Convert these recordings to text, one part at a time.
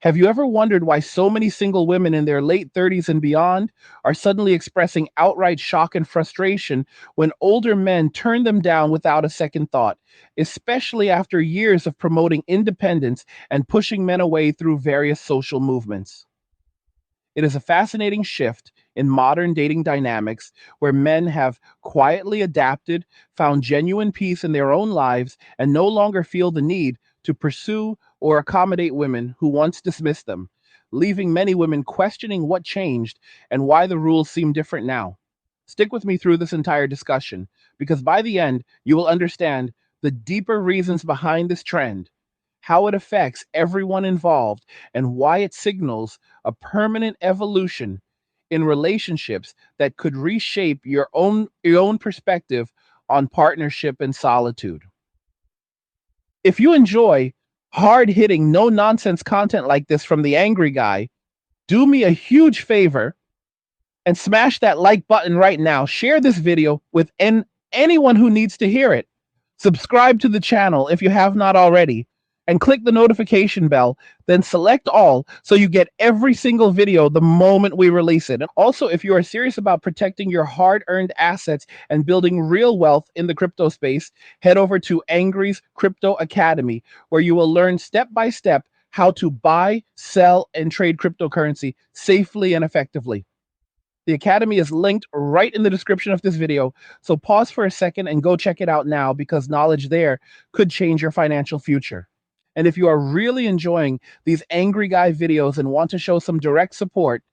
Have you ever wondered why so many single women in their late 30s and beyond are suddenly expressing outright shock and frustration when older men turn them down without a second thought, especially after years of promoting independence and pushing men away through various social movements? It is a fascinating shift in modern dating dynamics where men have quietly adapted, found genuine peace in their own lives, and no longer feel the need to pursue or accommodate women who once dismissed them, leaving many women questioning what changed and why the rules seem different now. Stick with me through this entire discussion because by the end, you will understand the deeper reasons behind this trend, how it affects everyone involved, and why it signals a permanent evolution in relationships that could reshape your own perspective on partnership and solitude. If you enjoy hard-hitting, no-nonsense content like this from the angry guy, do me a huge favor and smash that like button right now. Share this video with anyone who needs to hear it. Subscribe to the channel if you have not already, and click the notification bell, then select all so you get every single video the moment we release it. And also, if you are serious about protecting your hard-earned assets and building real wealth in the crypto space, head over to Angry's Crypto Academy, where you will learn step by step how to buy, sell, and trade cryptocurrency safely and effectively. The Academy is linked right in the description of this video, so pause for a second and go check it out now because knowledge there could change your financial future. And if you are really enjoying these angry guy videos and want to show some direct support,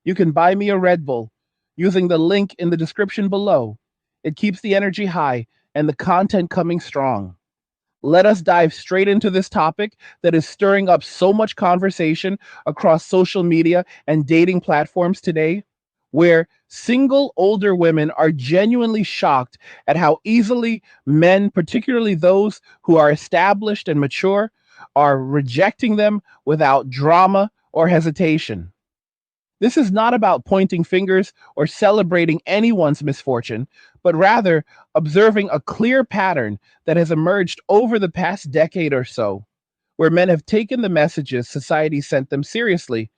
you can buy me a Red Bull using the link in the description below. It keeps the energy high and the content coming strong. Let us dive straight into this topic that is stirring up so much conversation across social media and dating platforms today, where single older women are genuinely shocked at how easily men, particularly those who are established and mature, are rejecting them without drama or hesitation. This is not about pointing fingers or celebrating anyone's misfortune, but rather observing a clear pattern that has emerged over the past decade or so, where men have taken the messages society sent them seriously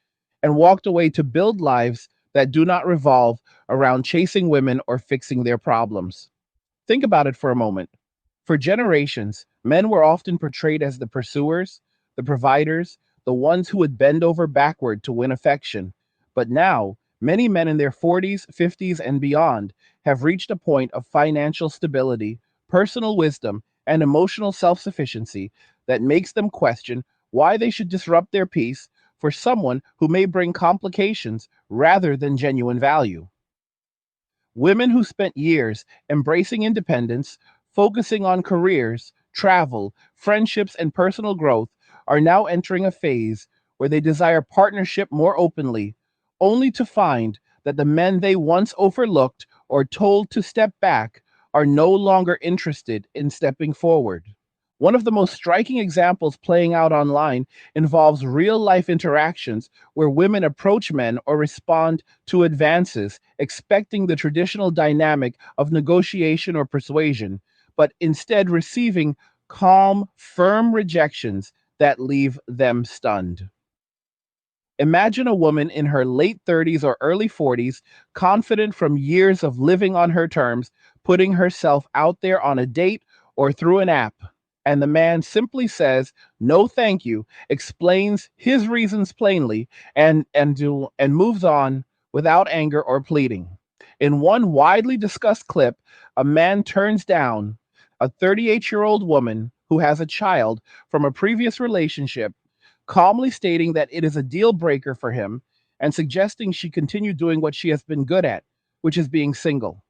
and walked away to build lives that do not revolve around chasing women or fixing their problems. Think about it for a moment. For generations, men were often portrayed as the pursuers, the providers, the ones who would bend over backward to win affection. But now, many men in their 40s, 50s, and beyond have reached a point of financial stability, personal wisdom, and emotional self sufficiency that makes them question why they should disrupt their peace for someone who may bring complications rather than genuine value. Women who spent years embracing independence, focusing on careers, travel, friendships, and personal growth are now entering a phase where they desire partnership more openly, only to find that the men they once overlooked or told to step back are no longer interested in stepping forward. One of the most striking examples playing out online involves real life interactions where women approach men or respond to advances, expecting the traditional dynamic of negotiation or persuasion, but instead receiving calm, firm rejections that leave them stunned. Imagine a woman in her late 30s or early 40s, confident from years of living on her terms, putting herself out there on a date or through an app. And the man simply says, "No, thank you," explains his reasons plainly, and moves on without anger or pleading. In one widely discussed clip, a man turns down a 38-year-old woman who has a child from a previous relationship, calmly stating that it is a deal breaker for him and suggesting she continue doing what she has been good at, which is being single.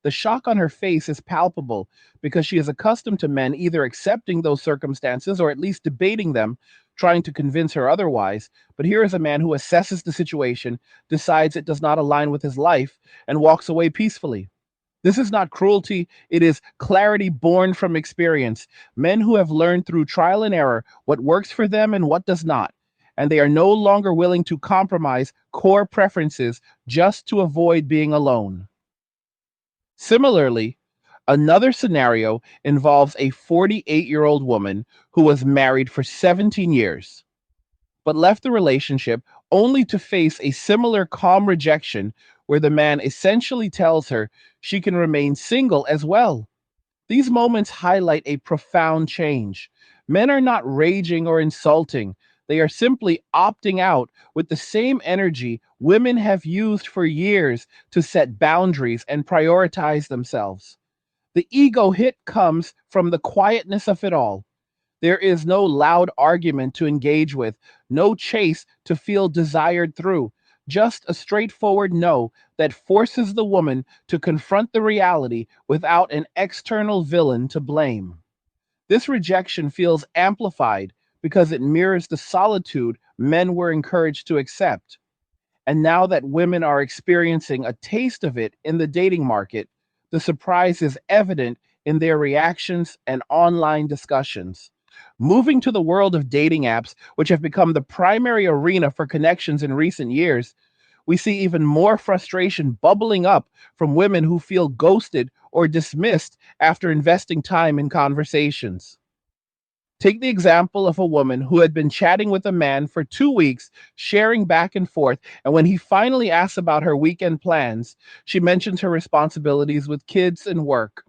The shock on her face is palpable because she is accustomed to men either accepting those circumstances or at least debating them, trying to convince her otherwise. But here is a man who assesses the situation, decides it does not align with his life, and walks away peacefully. This is not cruelty, it is clarity born from experience. Men who have learned through trial and error what works for them and what does not. And they are no longer willing to compromise core preferences just to avoid being alone. Similarly, another scenario involves a 48-year-old woman who was married for 17 years. but left the relationship only to face a similar calm rejection where the man essentially tells her she can remain single as well. These moments highlight a profound change. Men are not raging or insulting. They are simply opting out with the same energy women have used for years to set boundaries and prioritize themselves. The ego hit comes from the quietness of it all. There is no loud argument to engage with, no chase to feel desired through, just a straightforward no that forces the woman to confront the reality without an external villain to blame. This rejection feels amplified because it mirrors the solitude men were encouraged to accept. And now that women are experiencing a taste of it in the dating market, the surprise is evident in their reactions and online discussions. Moving to the world of dating apps, which have become the primary arena for connections in recent years, we see even more frustration bubbling up from women who feel ghosted or dismissed after investing time in conversations. Take the example of a woman who had been chatting with a man for 2 weeks, sharing back and forth, and when he finally asks about her weekend plans, she mentions her responsibilities with kids and work,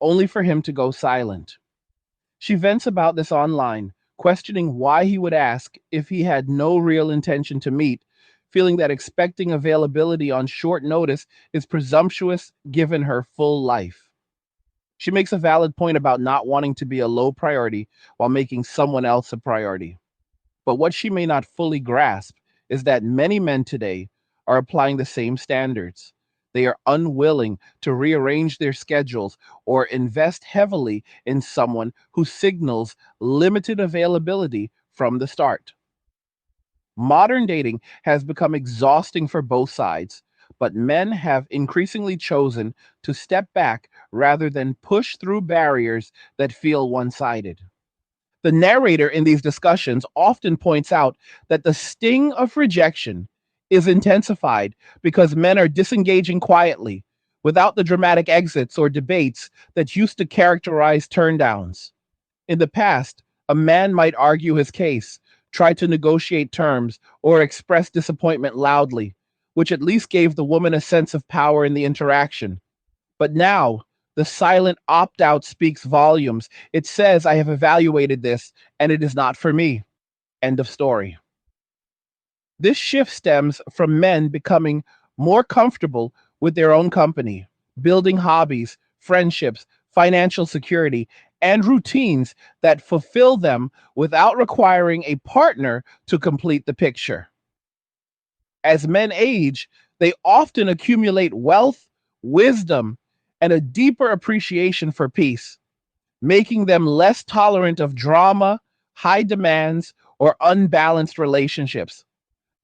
only for him to go silent. She vents about this online, questioning why he would ask if he had no real intention to meet, feeling that expecting availability on short notice is presumptuous given her full life. She makes a valid point about not wanting to be a low priority while making someone else a priority. But what she may not fully grasp is that many men today are applying the same standards. They are unwilling to rearrange their schedules or invest heavily in someone who signals limited availability from the start. Modern dating has become exhausting for both sides, but men have increasingly chosen to step back rather than push through barriers that feel one sided. The narrator in these discussions often points out that the sting of rejection is intensified because men are disengaging quietly without the dramatic exits or debates that used to characterize turndowns. In the past, a man might argue his case, try to negotiate terms, or express disappointment loudly, which at least gave the woman a sense of power in the interaction. But now, the silent opt out speaks volumes. It says, I have evaluated this, and it is not for me. End of story. This shift stems from men becoming more comfortable with their own company, building hobbies, friendships, financial security, and routines that fulfill them without requiring a partner to complete the picture. As men age, they often accumulate wealth, wisdom, and a deeper appreciation for peace, making them less tolerant of drama, high demands, or unbalanced relationships.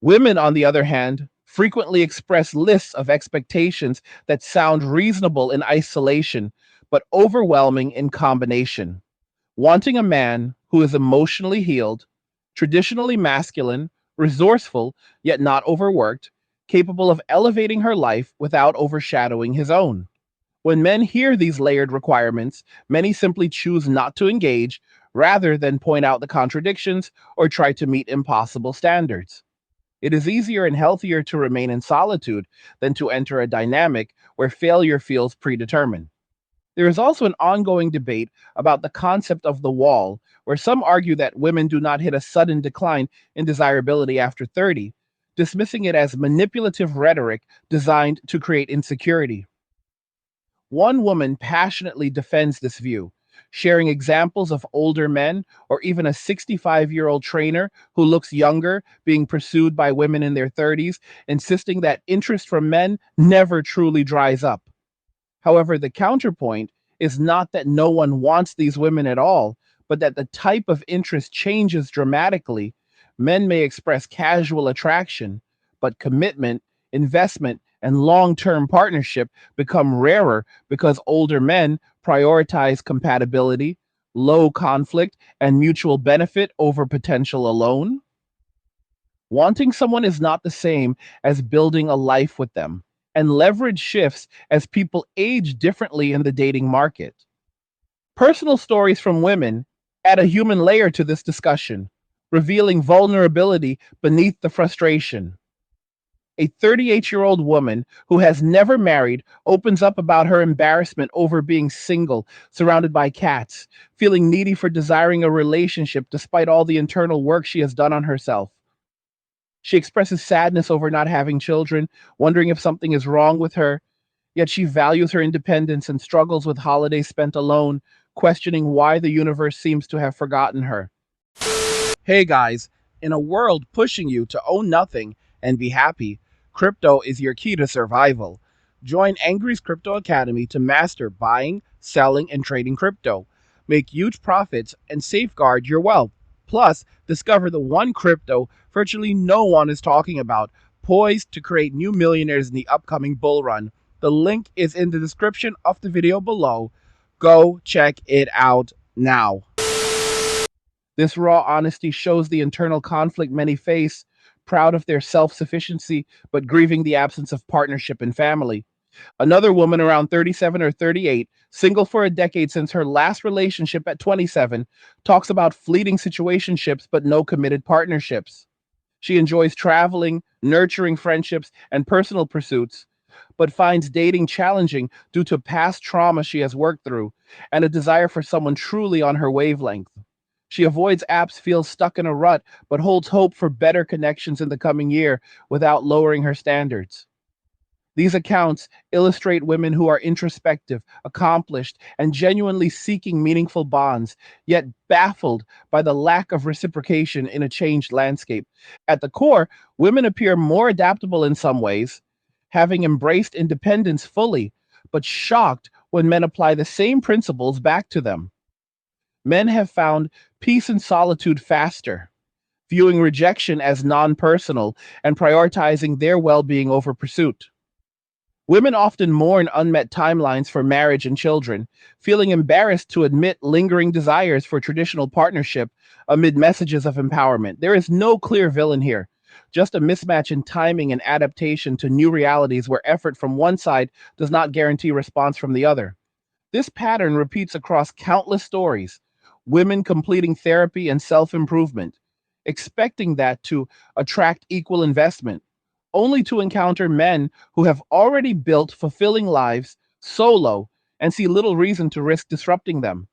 Women, on the other hand, frequently express lists of expectations that sound reasonable in isolation, but overwhelming in combination. Wanting a man who is emotionally healed, traditionally masculine, resourceful, yet not overworked, capable of elevating her life without overshadowing his own. When men hear these layered requirements, many simply choose not to engage rather than point out the contradictions or try to meet impossible standards. It is easier and healthier to remain in solitude than to enter a dynamic where failure feels predetermined. There is also an ongoing debate about the concept of the wall, where some argue that women do not hit a sudden decline in desirability after 30, dismissing it as manipulative rhetoric designed to create insecurity. One woman passionately defends this view, sharing examples of older men or even a 65-year-old trainer who looks younger being pursued by women in their 30s, insisting that interest from men never truly dries up. However, the counterpoint is not that no one wants these women at all, but that the type of interest changes dramatically. Men may express casual attraction, but commitment, investment, and long term partnership become rarer because older men prioritize compatibility, low conflict, and mutual benefit over potential alone. Wanting someone is not the same as building a life with them, and leverage shifts as people age differently in the dating market. Personal stories from women add a human layer to this discussion. revealing vulnerability beneath the frustration. A 38-year-old woman who has never married opens up about her embarrassment over being single, surrounded by cats, feeling needy for desiring a relationship despite all the internal work she has done on herself. She expresses sadness over not having children, wondering if something is wrong with her, yet she values her independence and struggles with holidays spent alone, questioning why the universe seems to have forgotten her. Hey guys, in a world pushing you to own nothing and be happy, crypto is your key to survival. Join Angry's Crypto Academy to master buying, selling, and trading crypto. Make huge profits and safeguard your wealth. Plus, discover the one crypto virtually no one is talking about, poised to create new millionaires in the upcoming bull run. The link is in the description of the video below. Go check it out now. This raw honesty shows the internal conflict many face, proud of their self sufficiency, but grieving the absence of partnership and family. Another woman around 37 or 38, single for a decade since her last relationship at 27, talks about fleeting situationships but no committed partnerships. She enjoys traveling, nurturing friendships, and personal pursuits, but finds dating challenging due to past trauma she has worked through and a desire for someone truly on her wavelength. She avoids apps, feels stuck in a rut, but holds hope for better connections in the coming year without lowering her standards. These accounts illustrate women who are introspective, accomplished, and genuinely seeking meaningful bonds, yet baffled by the lack of reciprocation in a changed landscape. At the core, women appear more adaptable in some ways, having embraced independence fully, but shocked when men apply the same principles back to them. Men have found peace and solitude faster, viewing rejection as non personal and prioritizing their well being over pursuit. Women often mourn unmet timelines for marriage and children, feeling embarrassed to admit lingering desires for traditional partnership amid messages of empowerment. There is no clear villain here, just a mismatch in timing and adaptation to new realities where effort from one side does not guarantee response from the other. This pattern repeats across countless stories, women completing therapy and self improvement, expecting that to attract equal investment, only to encounter men who have already built fulfilling lives solo and see little reason to risk disrupting them.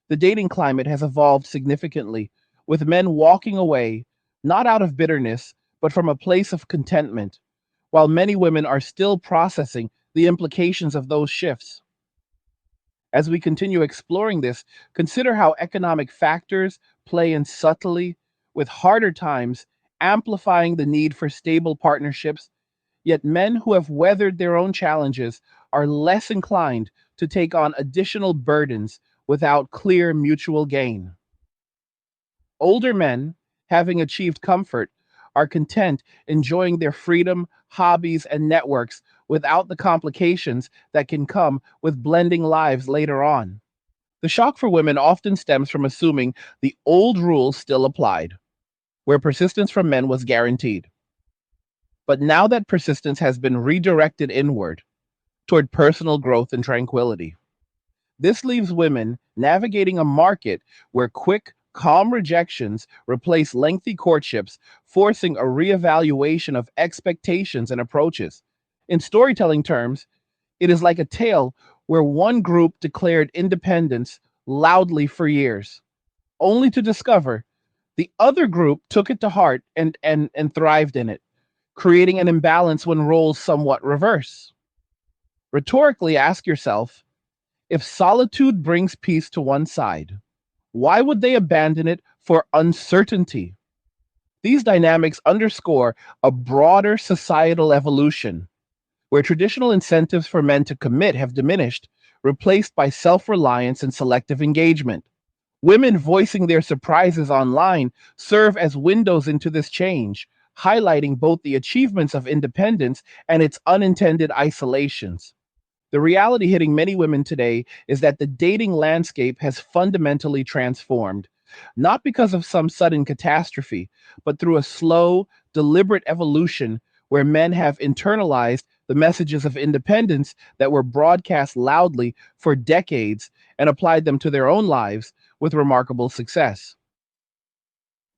The dating climate has evolved significantly, with men walking away, not out of bitterness, but from a place of contentment, while many women are still processing the implications of those shifts. As we continue exploring this, consider how economic factors play in subtly, with harder times amplifying the need for stable partnerships. Yet men who have weathered their own challenges are less inclined to take on additional burdens without clear mutual gain. Older men, having achieved comfort, are content enjoying their freedom, hobbies, and networks without the complications that can come with blending lives later on. The shock for women often stems from assuming the old rules still applied, where persistence from men was guaranteed. But now that persistence has been redirected inward toward personal growth and tranquility. This leaves women navigating a market where quick, calm rejections replace lengthy courtships, forcing a reevaluation of expectations and approaches. In storytelling terms, it is like a tale where one group declared independence loudly for years, only to discover the other group took it to heart and thrived in it, creating an imbalance when roles somewhat reverse. Rhetorically, ask yourself, if solitude brings peace to one side, why would they abandon it for uncertainty? These dynamics underscore a broader societal evolution where traditional incentives for men to commit have diminished, replaced by self reliance and selective engagement. Women voicing their surprises online serve as windows into this change, highlighting both the achievements of independence and its unintended isolations. The reality hitting many women today is that the dating landscape has fundamentally transformed, not because of some sudden catastrophe, but through a slow, deliberate evolution where men have internalized the messages of independence that were broadcast loudly for decades and applied them to their own lives with remarkable success.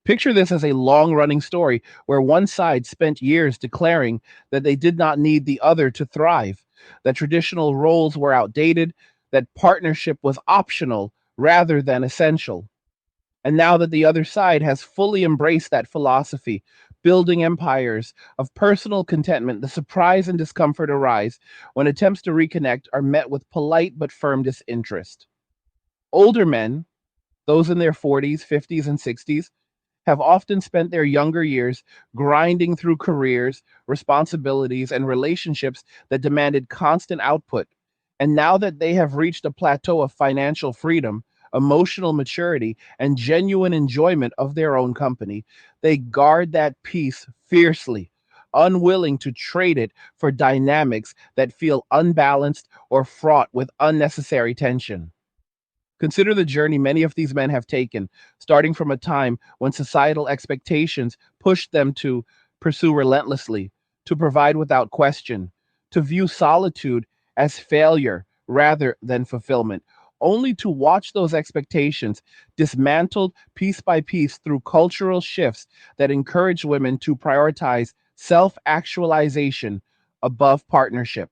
Picture this as a long running story where one side spent years declaring that they did not need the other to thrive, that traditional roles were outdated, that partnership was optional rather than essential. And now that the other side has fully embraced that philosophy, building empires of personal contentment, the surprise and discomfort arise when attempts to reconnect are met with polite but firm disinterest. Older men, those in their 40s, 50s, and 60s, have often spent their younger years grinding through careers, responsibilities, and relationships that demanded constant output. And now that they have reached a plateau of financial freedom, emotional maturity, and genuine enjoyment of their own company, they guard that peace fiercely, unwilling to trade it for dynamics that feel unbalanced or fraught with unnecessary tension. Consider the journey many of these men have taken, starting from a time when societal expectations pushed them to pursue relentlessly, to provide without question, to view solitude as failure rather than fulfillment, only to watch those expectations dismantled piece by piece through cultural shifts that encourage women to prioritize self actualization above partnership.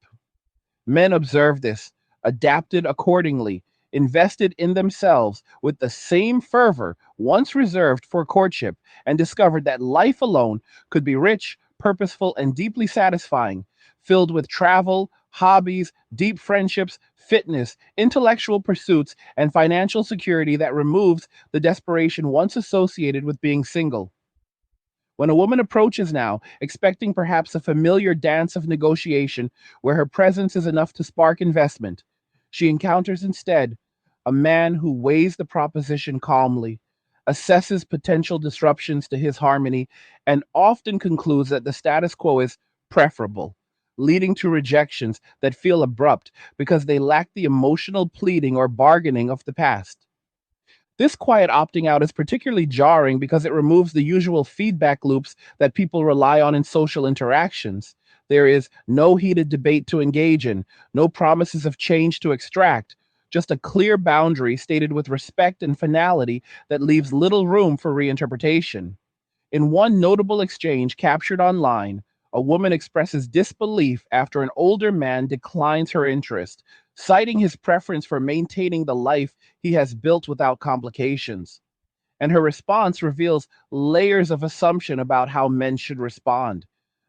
Men observed this, adapted accordingly, invested in themselves with the same fervor once reserved for courtship, and discovered that life alone could be rich, purposeful, and deeply satisfying, filled with travel, hobbies, deep friendships, fitness, intellectual pursuits, and financial security that removes the desperation once associated with being single. When a woman approaches now, expecting perhaps a familiar dance of negotiation where her presence is enough to spark investment, she encounters instead a man who weighs the proposition calmly, assesses potential disruptions to his harmony, and often concludes that the status quo is preferable, leading to rejections that feel abrupt because they lack the emotional pleading or bargaining of the past. This quiet opting out is particularly jarring because it removes the usual feedback loops that people rely on in social interactions. There is no heated debate to engage in, no promises of change to extract, just a clear boundary stated with respect and finality that leaves little room for reinterpretation. In one notable exchange captured online, a woman expresses disbelief after an older man declines her interest, citing his preference for maintaining the life he has built without complications. And her response reveals layers of assumption about how men should respond,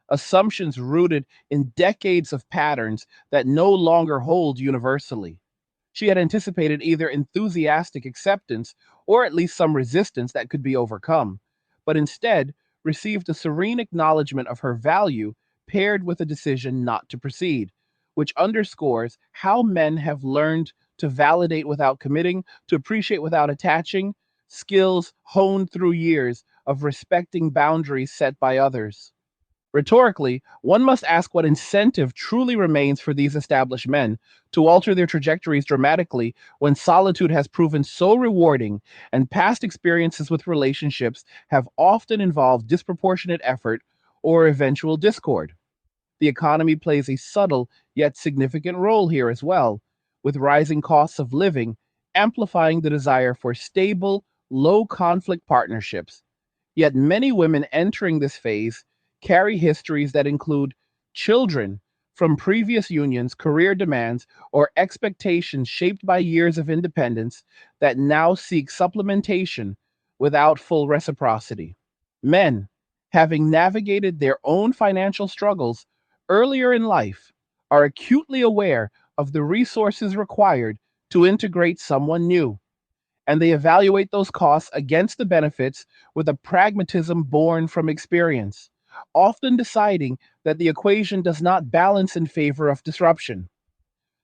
assumptions rooted in decades of patterns that no longer hold universally. She had anticipated either enthusiastic acceptance or at least some resistance that could be overcome, but instead received a serene acknowledgement of her value paired with a decision not to proceed, which underscores how men have learned to validate without committing, to appreciate without attaching, skills honed through years of respecting boundaries set by others. Rhetorically, one must ask what incentive truly remains for these established men to alter their trajectories dramatically when solitude has proven so rewarding and past experiences with relationships have often involved disproportionate effort or eventual discord. The economy plays a subtle yet significant role here as well, with rising costs of living amplifying the desire for stable, low conflict partnerships. Yet many women entering this phase carry histories that include children from previous unions, career demands, or expectations shaped by years of independence that now seek supplementation without full reciprocity. Men, having navigated their own financial struggles earlier in life, are acutely aware of the resources required to integrate someone new, and they evaluate those costs against the benefits with a pragmatism born from experience, often deciding that the equation does not balance in favor of disruption.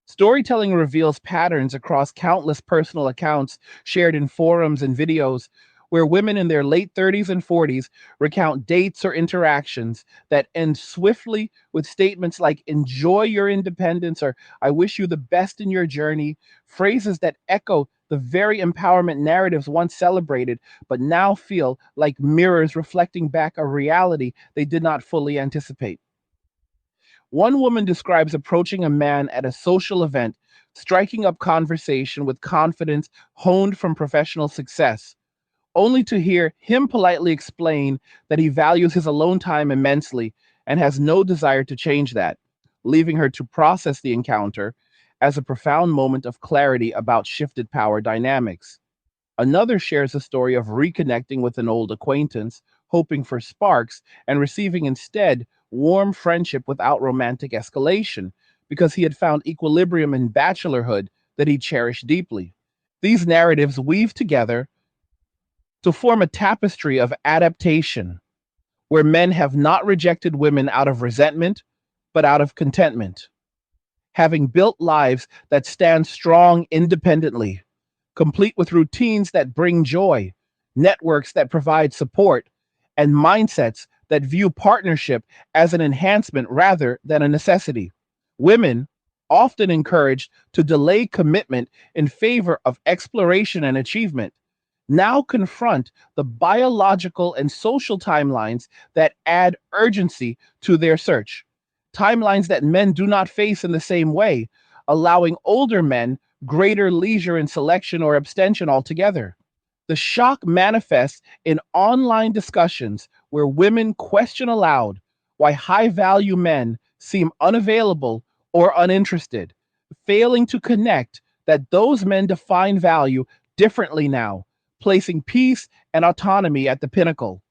Storytelling reveals patterns across countless personal accounts shared in forums and videos where women in their late 30s and 40s recount dates or interactions that end swiftly with statements like, enjoy your independence, or I wish you the best in your journey, phrases that echo the very empowerment narratives once celebrated, but now feel like mirrors reflecting back a reality they did not fully anticipate. One woman describes approaching a man at a social event, striking up conversation with confidence honed from professional success, only to hear him politely explain that he values his alone time immensely and has no desire to change that, leaving her to process the encounter as a profound moment of clarity about shifted power dynamics. Another shares a story of reconnecting with an old acquaintance, hoping for sparks, and receiving instead warm friendship without romantic escalation, because he had found equilibrium in bachelorhood that he cherished deeply. These narratives weave together to form a tapestry of adaptation, where men have not rejected women out of resentment, but out of contentment, having built lives that stand strong independently, complete with routines that bring joy, networks that provide support, and mindsets that view partnership as an enhancement rather than a necessity. Women, often encouraged to delay commitment in favor of exploration and achievement, now confront the biological and social timelines that add urgency to their search. Timelines that men do not face in the same way, allowing older men greater leisure in selection or abstention altogether. The shock manifests in online discussions where women question aloud why high value men seem unavailable or uninterested, failing to connect that those men define value differently now, placing peace and autonomy at the pinnacle.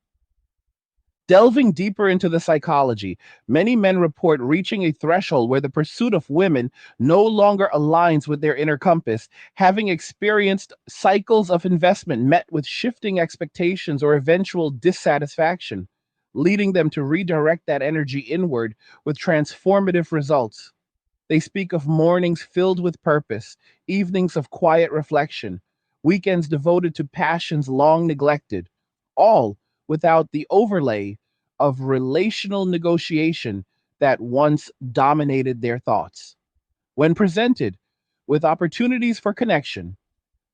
Delving deeper into the psychology, many men report reaching a threshold where the pursuit of women no longer aligns with their inner compass, having experienced cycles of investment met with shifting expectations or eventual dissatisfaction, leading them to redirect that energy inward with transformative results. They speak of mornings filled with purpose, evenings of quiet reflection, weekends devoted to passions long neglected, all without the overlay of relational negotiation that once dominated their thoughts. When presented with opportunities for connection,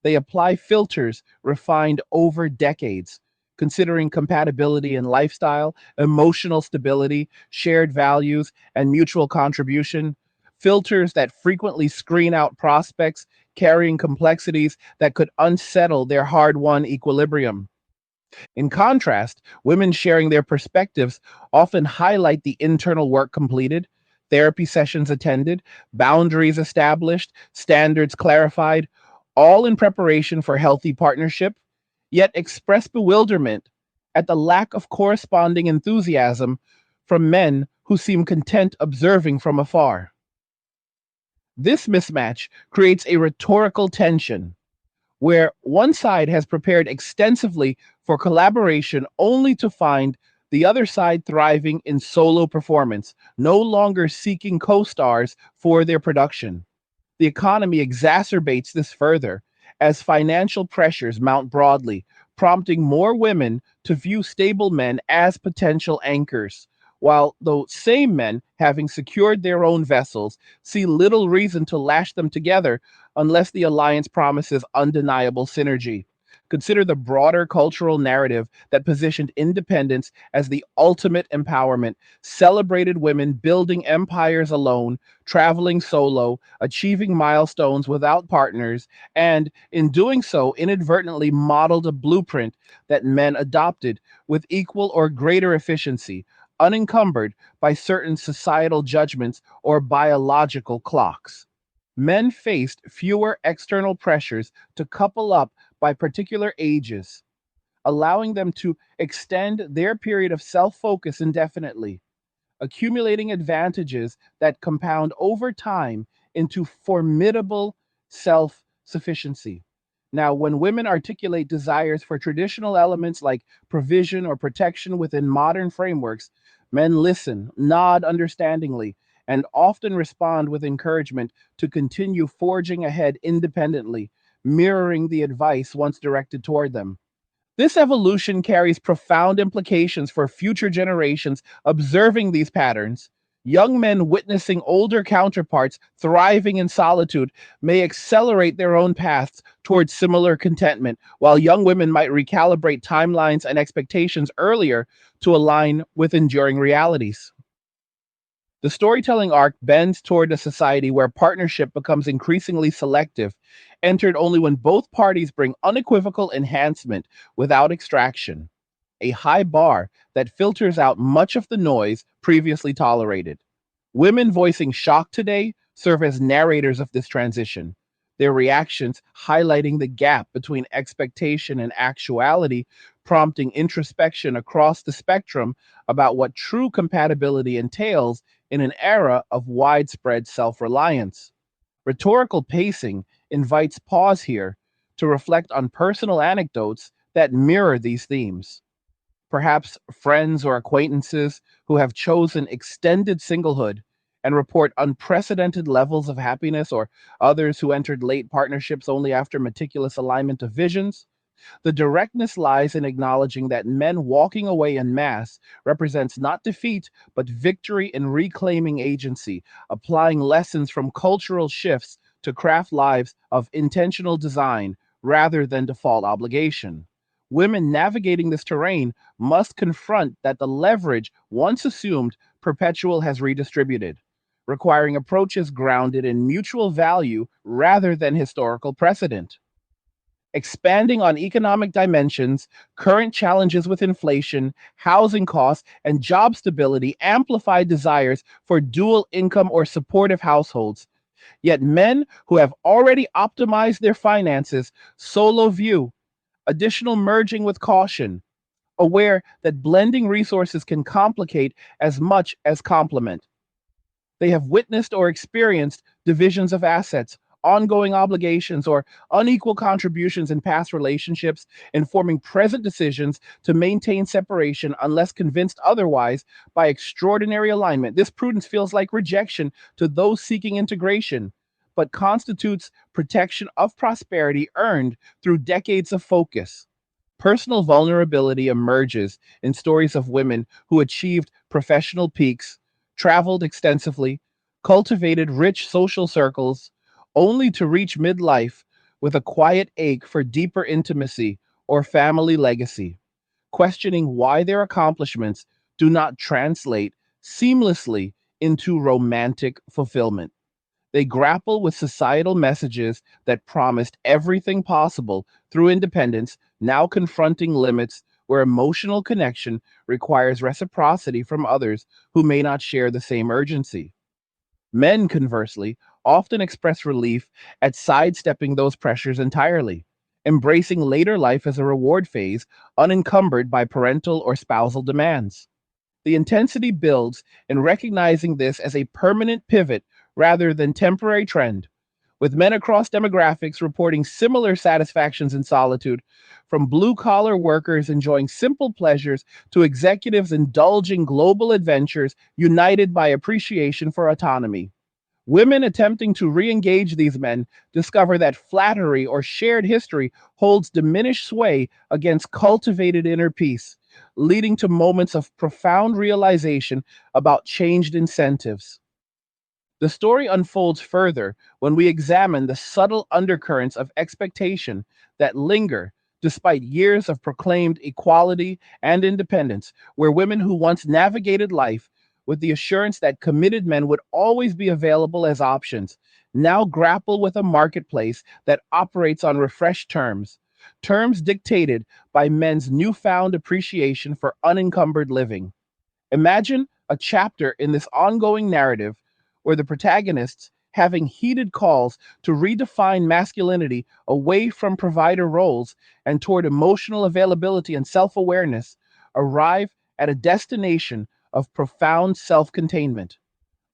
they apply filters refined over decades, considering compatibility in lifestyle, emotional stability, shared values, and mutual contribution. Filters that frequently screen out prospects carrying complexities that could unsettle their hard won equilibrium. In contrast, women sharing their perspectives often highlight the internal work completed, therapy sessions attended, boundaries established, standards clarified, all in preparation for healthy partnership, yet express bewilderment at the lack of corresponding enthusiasm from men who seem content observing from afar. This mismatch creates a rhetorical tension where one side has prepared extensively for collaboration only to find the other side thriving in solo performance, no longer seeking co stars for their production. The economy exacerbates this further as financial pressures mount broadly, prompting more women to view stable men as potential anchors, while those same men, having secured their own vessels, see little reason to lash them together unless the alliance promises undeniable synergy. Consider the broader cultural narrative that positioned independence as the ultimate empowerment, celebrated women building empires alone, traveling solo, achieving milestones without partners, and in doing so, inadvertently modeled a blueprint that men adopted with equal or greater efficiency, unencumbered by certain societal judgments or biological clocks. Men faced fewer external pressures to couple up by particular ages, allowing them to extend their period of self focus indefinitely, accumulating advantages that compound over time into formidable self sufficiency. Now, when women articulate desires for traditional elements like provision or protection within modern frameworks, men listen, nod understandingly, and often respond with encouragement to continue forging ahead independently, mirroring the advice once directed toward them. This evolution carries profound implications for future generations observing these patterns. Young men witnessing older counterparts thriving in solitude may accelerate their own paths towards similar contentment, while young women might recalibrate timelines and expectations earlier to align with enduring realities. The storytelling arc bends toward a society where partnership becomes increasingly selective, entered only when both parties bring unequivocal enhancement without extraction, a high bar that filters out much of the noise previously tolerated. Women voicing shock today serve as narrators of this transition, their reactions highlighting the gap between expectation and actuality, prompting introspection across the spectrum about what true compatibility entails in an era of widespread self reliance. Rhetorical pacing invites pause here to reflect on personal anecdotes that mirror these themes. Perhaps friends or acquaintances who have chosen extended singlehood and report unprecedented levels of happiness, or others who entered late partnerships only after meticulous alignment of visions. The directness lies in acknowledging that men walking away en masse represents not defeat, but victory in reclaiming agency, applying lessons from cultural shifts to craft lives of intentional design rather than default obligation. Women navigating this terrain must confront that the leverage once assumed perpetual has redistributed, requiring approaches grounded in mutual value rather than historical precedent. Expanding on economic dimensions, current challenges with inflation, housing costs, and job stability amplify desires for dual income or supportive households. Yet men who have already optimized their finances solo view additional merging with caution, aware that blending resources can complicate as much as complement. They have witnessed or experienced divisions of assets, ongoing obligations, or unequal contributions in past relationships, informing present decisions to maintain separation unless convinced otherwise by extraordinary alignment. This prudence feels like rejection to those seeking integration, but constitutes protection of prosperity earned through decades of focus. Personal vulnerability emerges in stories of women who achieved professional peaks, traveled extensively, cultivated rich social circles, only to reach midlife with a quiet ache for deeper intimacy or family legacy, questioning why their accomplishments do not translate seamlessly into romantic fulfillment. They grapple with societal messages that promised everything possible through independence, now confronting limits where emotional connection requires reciprocity from others who may not share the same urgency. Men, conversely, often express relief at sidestepping those pressures entirely, embracing later life as a reward phase unencumbered by parental or spousal demands. The intensity builds in recognizing this as a permanent pivot rather than temporary trend, with men across demographics reporting similar satisfactions in solitude, from blue collar workers enjoying simple pleasures to executives indulging global adventures united by appreciation for autonomy. Women attempting to re engage these men discover that flattery or shared history holds diminished sway against cultivated inner peace, leading to moments of profound realization about changed incentives. The story unfolds further when we examine the subtle undercurrents of expectation that linger despite years of proclaimed equality and independence, where women who once navigated life with the assurance that committed men would always be available as options now grapple with a marketplace that operates on refreshed terms, terms dictated by men's newfound appreciation for unencumbered living. Imagine a chapter in this ongoing narrative where the protagonists, having heated calls to redefine masculinity away from provider roles and toward emotional availability and self awareness, arrive at a destination of profound self containment,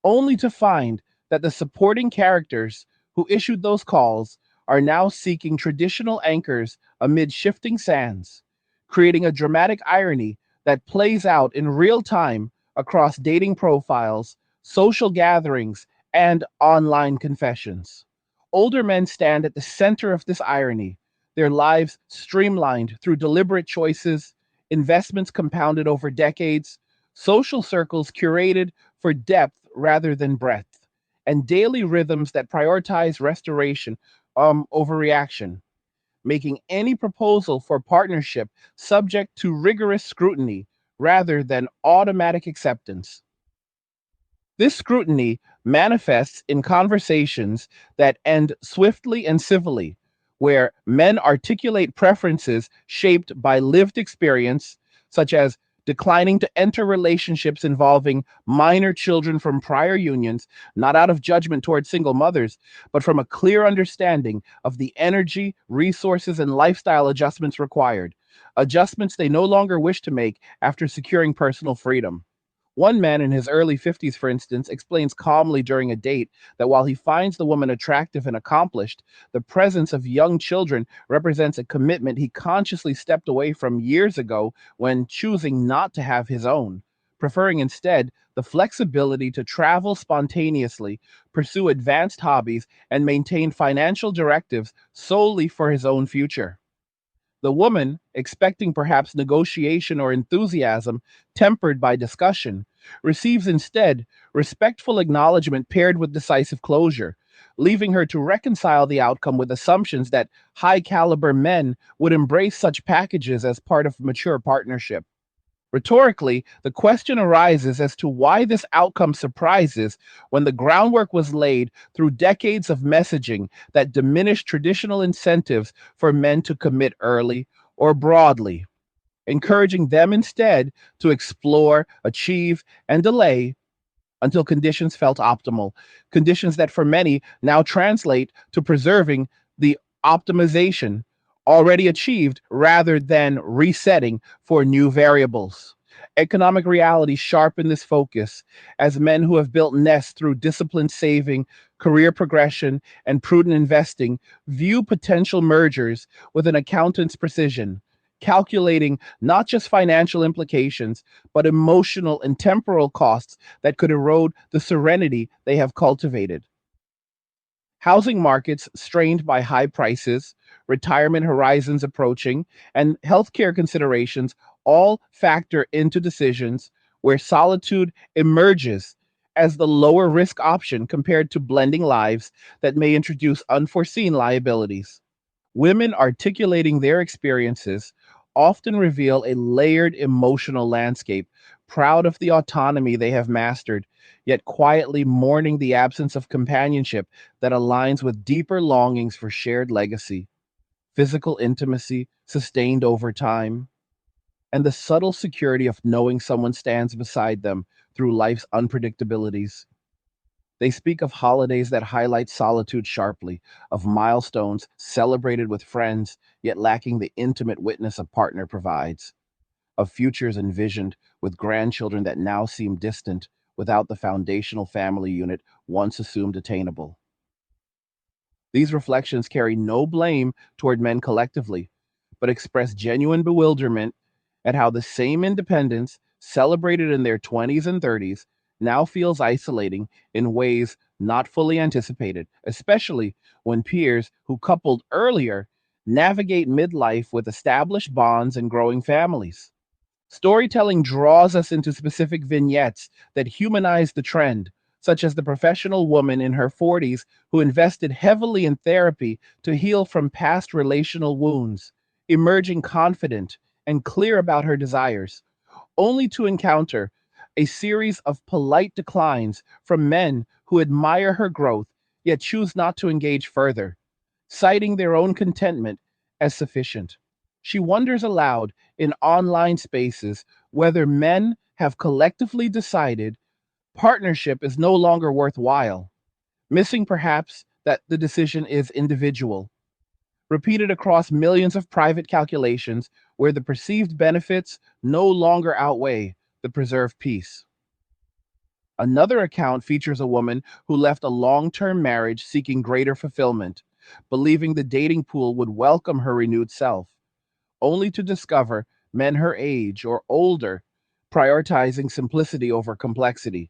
only to find that the supporting characters who issued those calls are now seeking traditional anchors amid shifting sands, creating a dramatic irony that plays out in real time across dating profiles, social gatherings, and online confessions. Older men stand at the center of this irony, their lives streamlined through deliberate choices, investments compounded over decades, social circles curated for depth rather than breadth, and daily rhythms that prioritize restoration over reaction, making any proposal for partnership subject to rigorous scrutiny rather than automatic acceptance. This scrutiny manifests in conversations that end swiftly and civilly, where men articulate preferences shaped by lived experience, such as declining to enter relationships involving minor children from prior unions, not out of judgment towards single mothers, but from a clear understanding of the energy, resources, and lifestyle adjustments required, adjustments they no longer wish to make after securing personal freedom. One man in his early 50s, for instance, explains calmly during a date that while he finds the woman attractive and accomplished, the presence of young children represents a commitment he consciously stepped away from years ago when choosing not to have his own, preferring instead the flexibility to travel spontaneously, pursue advanced hobbies, and maintain financial directives solely for his own future. The woman, expecting perhaps negotiation or enthusiasm tempered by discussion, receives instead respectful acknowledgement paired with decisive closure, leaving her to reconcile the outcome with assumptions that high caliber men would embrace such packages as part of mature partnership. Rhetorically, the question arises as to why this outcome surprises when the groundwork was laid through decades of messaging that diminished traditional incentives for men to commit early or broadly, encouraging them instead to explore, achieve, and delay until conditions felt optimal, conditions that for many now translate to preserving the optimization already achieved rather than resetting for new variables. Economic realities sharpen this focus as men who have built nests through disciplined saving, career progression, and prudent investing view potential mergers with an accountant's precision, calculating not just financial implications, but emotional and temporal costs that could erode the serenity they have cultivated. Housing markets strained by high prices, retirement horizons approaching, and healthcare considerations all factor into decisions where solitude emerges as the lower risk option compared to blending lives that may introduce unforeseen liabilities. Women articulating their experiences often reveal a layered emotional landscape, proud of the autonomy they have mastered, yet quietly mourning the absence of companionship that aligns with deeper longings for shared legacy, physical intimacy sustained over time, and the subtle security of knowing someone stands beside them through life's unpredictabilities. They speak of holidays that highlight solitude sharply, of milestones celebrated with friends, yet lacking the intimate witness a partner provides, of futures envisioned with grandchildren that now seem distant without the foundational family unit once assumed attainable. These reflections carry no blame toward men collectively, but express genuine bewilderment at how the same independence, celebrated in their 20s and 30s, now feels isolating in ways not fully anticipated, especially when peers who coupled earlier navigate midlife with established bonds and growing families. Storytelling draws us into specific vignettes that humanize the trend, such as the professional woman in her 40s who invested heavily in therapy to heal from past relational wounds, emerging confident and clear about her desires, only to encounter a series of polite declines from men who admire her growth yet choose not to engage further, citing their own contentment as sufficient. She wonders aloud in online spaces whether men have collectively decided partnership is no longer worthwhile, missing perhaps that the decision is individual, repeated across millions of private calculations where the perceived benefits no longer outweigh the preserved peace. Another account features a woman who left a long term marriage seeking greater fulfillment, believing the dating pool would welcome her renewed self, only to discover men her age or older prioritizing simplicity over complexity,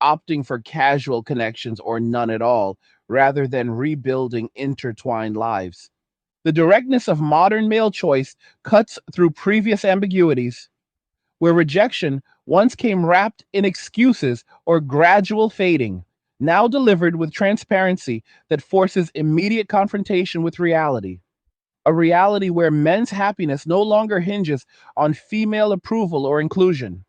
opting for casual connections or none at all, rather than rebuilding intertwined lives. The directness of modern male choice cuts through previous ambiguities, where rejection once came wrapped in excuses or gradual fading, now delivered with transparency that forces immediate confrontation with reality. A reality where men's happiness no longer hinges on female approval or inclusion.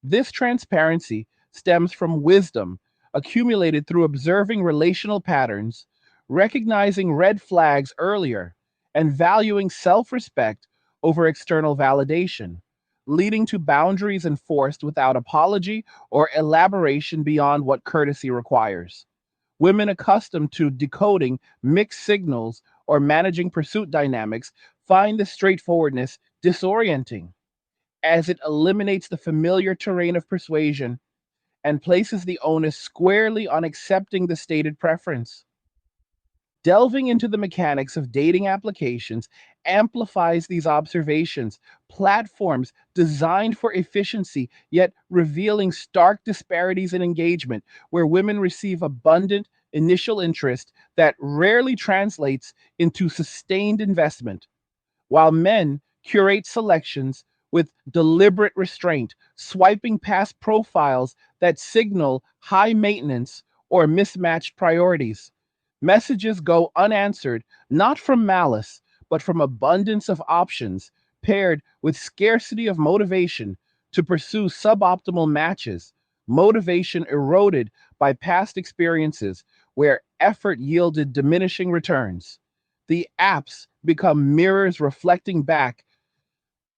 This transparency stems from wisdom accumulated through observing relational patterns, recognizing red flags earlier, and valuing self respect over external validation, leading to boundaries enforced without apology or elaboration beyond what courtesy requires. Women accustomed to decoding mixed signals or managing pursuit dynamics find this straightforwardness disorienting, as it eliminates the familiar terrain of persuasion and places the onus squarely on accepting the stated preference. Delving into the mechanics of dating applications amplifies these observations. Platforms designed for efficiency, yet revealing stark disparities in engagement, where women receive abundant initial interest that rarely translates into sustained investment, while men curate selections with deliberate restraint, swiping past profiles that signal high maintenance or mismatched priorities. Messages go unanswered, not from malice, but from abundance of options, paired with scarcity of motivation to pursue suboptimal matches, motivation eroded by past experiences where effort yielded diminishing returns. The apps become mirrors reflecting back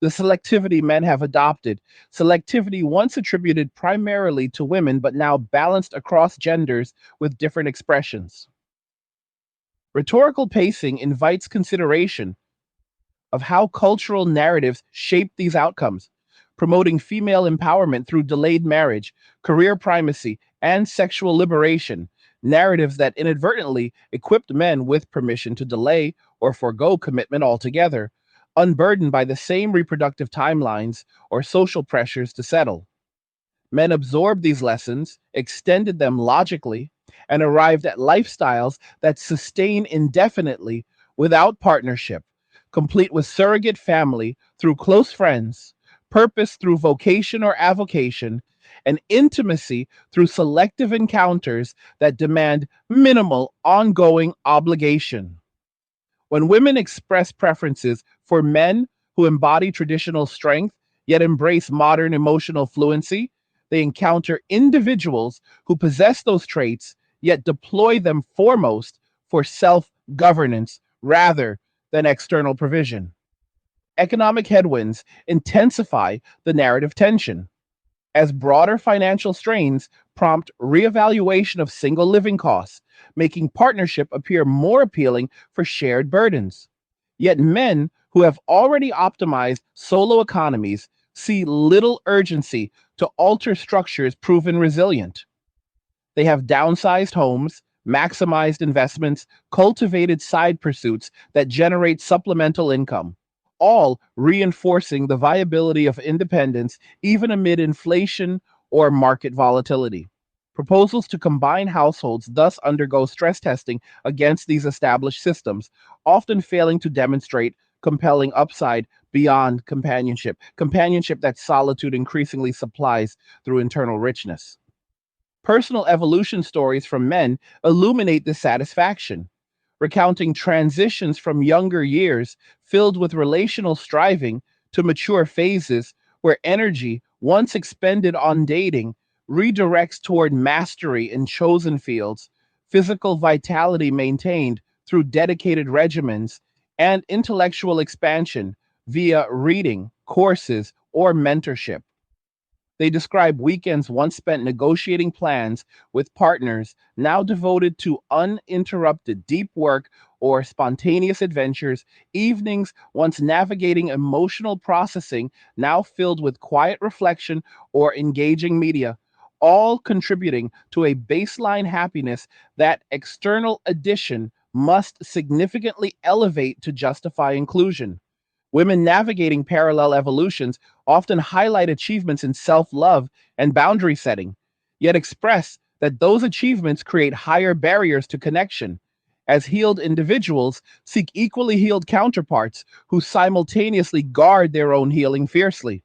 the selectivity men have adopted, selectivity once attributed primarily to women but now balanced across genders with different expressions. Rhetorical pacing invites consideration of how cultural narratives shape these outcomes, promoting female empowerment through delayed marriage, career primacy, and sexual liberation, narratives that inadvertently equipped men with permission to delay or forego commitment altogether, unburdened by the same reproductive timelines or social pressures to settle. Men absorbed these lessons, extended them logically, and arrived at lifestyles that sustain indefinitely without partnership, complete with surrogate family through close friends, purpose through vocation or avocation, and intimacy through selective encounters that demand minimal ongoing obligation. When women express preferences for men who embody traditional strength yet embrace modern emotional fluency, they encounter individuals who possess those traits yet deploy them foremost for self governance rather than external provision. Economic headwinds intensify the narrative tension as broader financial strains prompt reevaluation of single living costs, making partnership appear more appealing for shared burdens. Yet men who have already optimized solo economies see little urgency to alter structures proven resilient. They have downsized homes, maximized investments, cultivated side pursuits that generate supplemental income, all reinforcing the viability of independence even amid inflation or market volatility. Proposals to combine households thus undergo stress testing against these established systems, often failing to demonstrate compelling upside beyond companionship that solitude increasingly supplies through internal richness. Personal evolution stories from men illuminate this satisfaction, recounting transitions from younger years filled with relational striving to mature phases where energy, once expended on dating, redirects toward mastery in chosen fields, physical vitality maintained through dedicated regimens, and intellectual expansion via reading, courses, or mentorship. They describe weekends once spent negotiating plans with partners now devoted to uninterrupted deep work or spontaneous adventures, evenings once navigating emotional processing now filled with quiet reflection or engaging media, all contributing to a baseline happiness that external addition must significantly elevate to justify inclusion. Women navigating parallel evolutions often highlight achievements in self love and boundary setting, yet express that those achievements create higher barriers to connection, as healed individuals seek equally healed counterparts who simultaneously guard their own healing fiercely.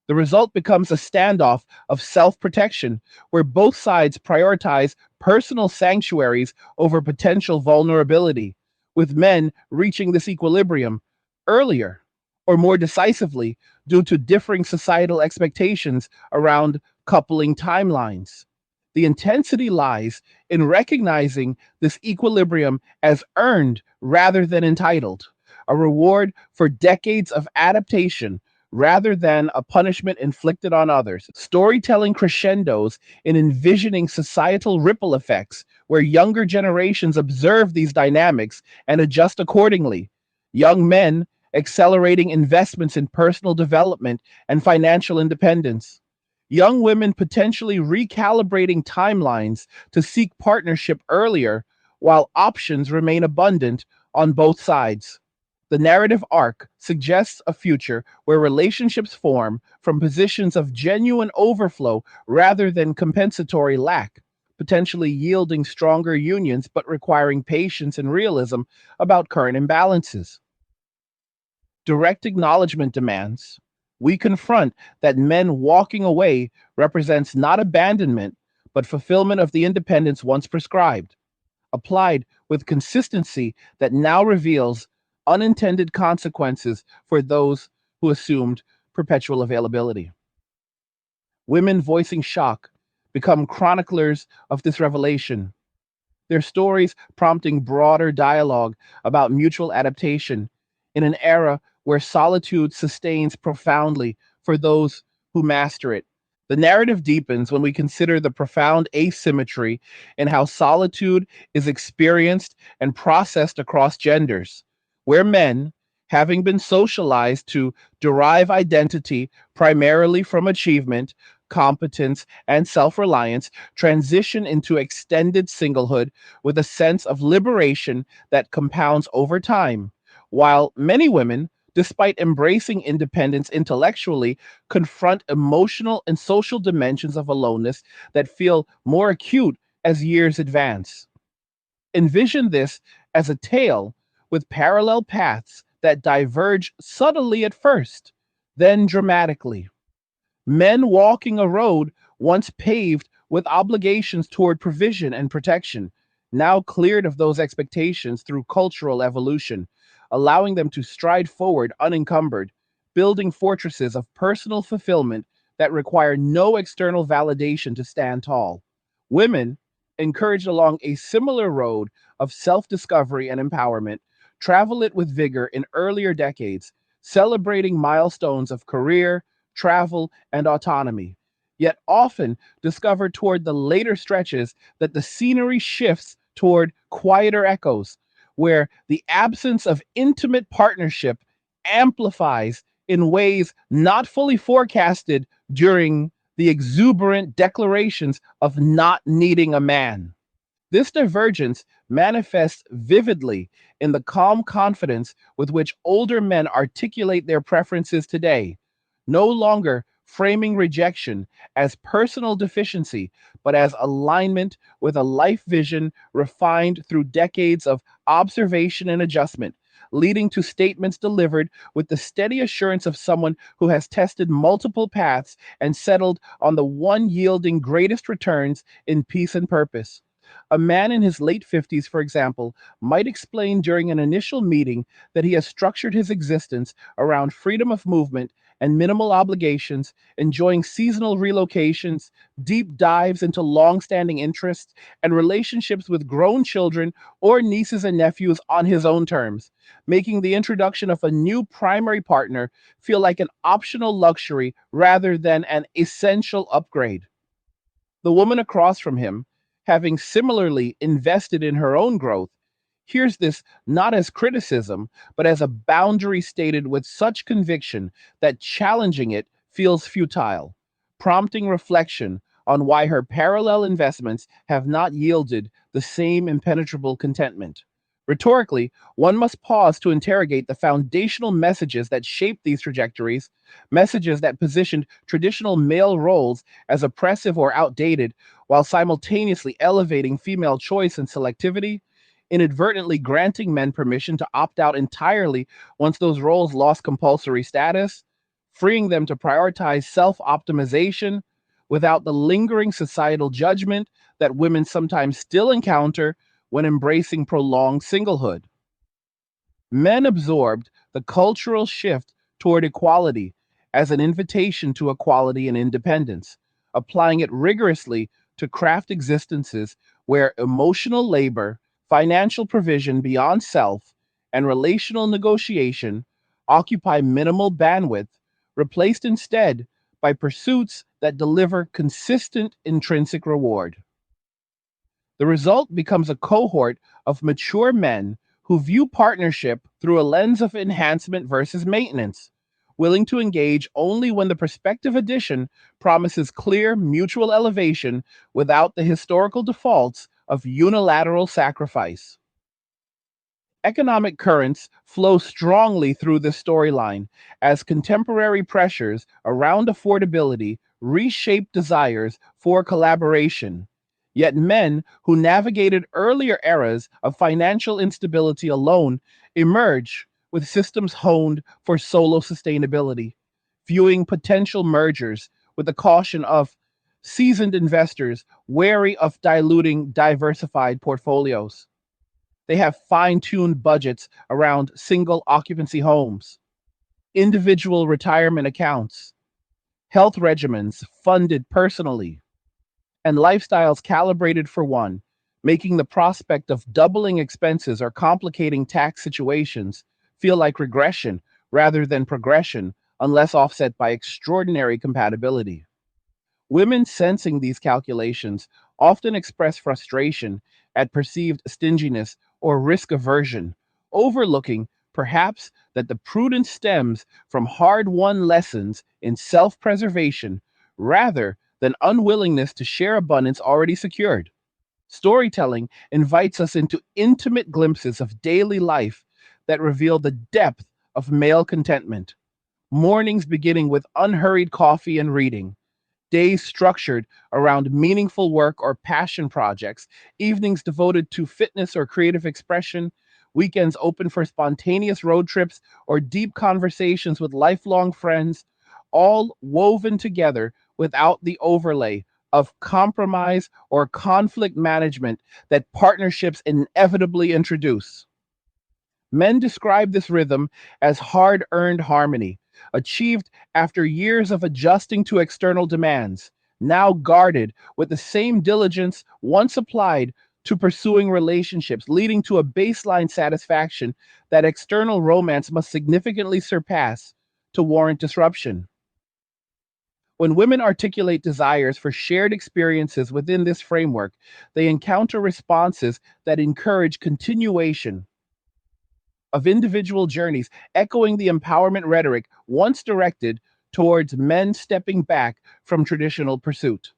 The result becomes a standoff of self protection where both sides prioritize personal sanctuaries over potential vulnerability, with men reaching this equilibrium earlier or more decisively due to differing societal expectations around coupling timelines. The intensity lies in recognizing this equilibrium as earned rather than entitled, a reward for decades of adaptation rather than a punishment inflicted on others. Storytelling crescendos in envisioning societal ripple effects where younger generations observe these dynamics and adjust accordingly. Young men accelerating investments in personal development and financial independence. Young women potentially recalibrating timelines to seek partnership earlier while options remain abundant on both sides. The narrative arc suggests a future where relationships form from positions of genuine overflow rather than compensatory lack, potentially yielding stronger unions but requiring patience and realism about current imbalances. Direct acknowledgement demands. We confront that men walking away represents not abandonment, but fulfillment of the independence once prescribed, applied with consistency that now reveals unintended consequences for those who assumed perpetual availability. Women voicing shock become chroniclers of this revelation, their stories prompting broader dialogue about mutual adaptation in an era where solitude sustains profoundly for those who master it. The narrative deepens when we consider the profound asymmetry in how solitude is experienced and processed across genders, where men, having been socialized to derive identity primarily from achievement, competence, and self reliance, transition into extended singlehood with a sense of liberation that compounds over time, while many women, despite embracing independence intellectually, confront emotional and social dimensions of aloneness that feel more acute as years advance. Envision this as a tale with parallel paths that diverge subtly at first, then dramatically. Men walking a road once paved with obligations toward provision and protection, now cleared of those expectations through cultural evolution, allowing them to stride forward unencumbered, building fortresses of personal fulfillment that require no external validation to stand tall. Women, encouraged along a similar road of self discovery and empowerment, travel it with vigor in earlier decades, celebrating milestones of career, travel, and autonomy, yet often discover toward the later stretches that the scenery shifts toward quieter echoes, where the absence of intimate partnership amplifies in ways not fully forecasted during the exuberant declarations of not needing a man. This divergence manifests vividly in the calm confidence with which older men articulate their preferences today, no longer framing rejection as personal deficiency, but as alignment with a life vision refined through decades of observation and adjustment, leading to statements delivered with the steady assurance of someone who has tested multiple paths and settled on the one yielding greatest returns in peace and purpose. A man in his late 50s, for example, might explain during an initial meeting that he has structured his existence around freedom of movement and minimal obligations, enjoying seasonal relocations, deep dives into long-standing interests, and relationships with grown children or nieces and nephews on his own terms, making the introduction of a new primary partner feel like an optional luxury rather than an essential upgrade. The woman across from him, having similarly invested in her own growth, hears this not as criticism, but as a boundary stated with such conviction that challenging it feels futile, prompting reflection on why her parallel investments have not yielded the same impenetrable contentment. Rhetorically, one must pause to interrogate the foundational messages that shaped these trajectories, messages that positioned traditional male roles as oppressive or outdated, while simultaneously elevating female choice and selectivity, inadvertently granting men permission to opt out entirely once those roles lost compulsory status, freeing them to prioritize self optimization without the lingering societal judgment that women sometimes still encounter when embracing prolonged singlehood. Men absorbed the cultural shift toward equality as an invitation to equality and independence, applying it rigorously to craft existences where emotional labor, financial provision beyond self, and relational negotiation occupy minimal bandwidth, replaced instead by pursuits that deliver consistent intrinsic reward. The result becomes a cohort of mature men who view partnership through a lens of enhancement versus maintenance, willing to engage only when the prospective addition promises clear mutual elevation without the historical defaults of unilateral sacrifice. Economic currents flow strongly through this storyline as contemporary pressures around affordability reshape desires for collaboration. Yet men who navigated earlier eras of financial instability alone emerge with systems honed for solo sustainability, viewing potential mergers with the caution of seasoned investors wary of diluting diversified portfolios. They have fine tuned budgets around single occupancy homes, individual retirement accounts, health regimens funded personally, and lifestyles calibrated for one, making the prospect of doubling expenses or complicating tax situations feel like regression rather than progression unless offset by extraordinary compatibility. Women sensing these calculations often express frustration at perceived stinginess or risk aversion, overlooking perhaps that the prudence stems from hard won lessons in self preservation rather than unwillingness to share abundance already secured. Storytelling invites us into intimate glimpses of daily life that reveal the depth of male contentment. Mornings beginning with unhurried coffee and reading, days structured around meaningful work or passion projects, evenings devoted to fitness or creative expression, weekends open for spontaneous road trips or deep conversations with lifelong friends, all woven together without the overlay of compromise or conflict management that partnerships inevitably introduce. Men describe this rhythm as hard earned harmony, achieved after years of adjusting to external demands, now guarded with the same diligence once applied to pursuing relationships, leading to a baseline satisfaction that external romance must significantly surpass to warrant disruption. When women articulate desires for shared experiences within this framework, they encounter responses that encourage continuation of individual journeys, echoing the empowerment rhetoric once directed towards men stepping back from traditional pursuit.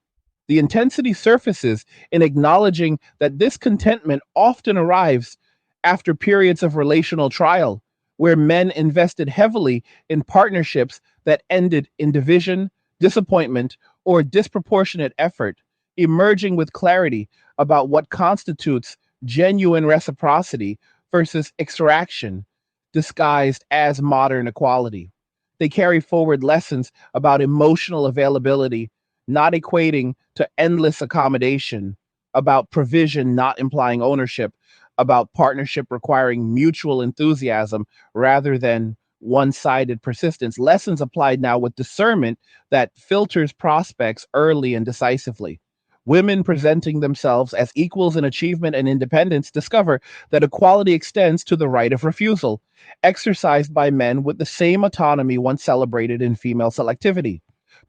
The intensity surfaces in acknowledging that this contentment often arrives after periods of relational trial, where men invested heavily in partnerships that ended in division, disappointment, or disproportionate effort, emerging with clarity about what constitutes genuine reciprocity versus extraction disguised as modern equality. They carry forward lessons about emotional availability, not equating to endless accommodation, about provision not implying ownership, about partnership requiring mutual enthusiasm rather than one sided persistence. Lessons applied now with discernment that filters prospects early and decisively. Women presenting themselves as equals in achievement and independence discover that equality extends to the right of refusal, exercised by men with the same autonomy once celebrated in female selectivity.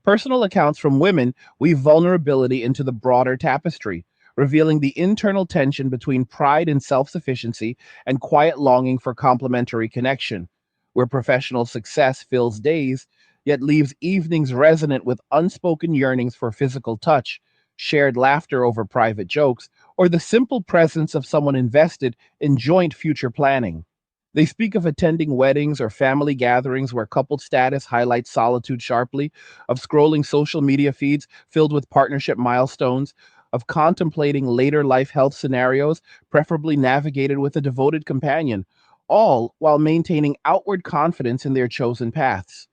Personal accounts from women weave vulnerability into the broader tapestry, revealing the internal tension between pride and self sufficiency and quiet longing for complementary connection, where professional success fills days, yet leaves evenings resonant with unspoken yearnings for physical touch, shared laughter over private jokes, or the simple presence of someone invested in joint future planning. They speak of attending weddings or family gatherings where coupled status highlights solitude sharply, of scrolling social media feeds filled with partnership milestones, of contemplating later life health scenarios, preferably navigated with a devoted companion, all while maintaining outward confidence in their chosen paths.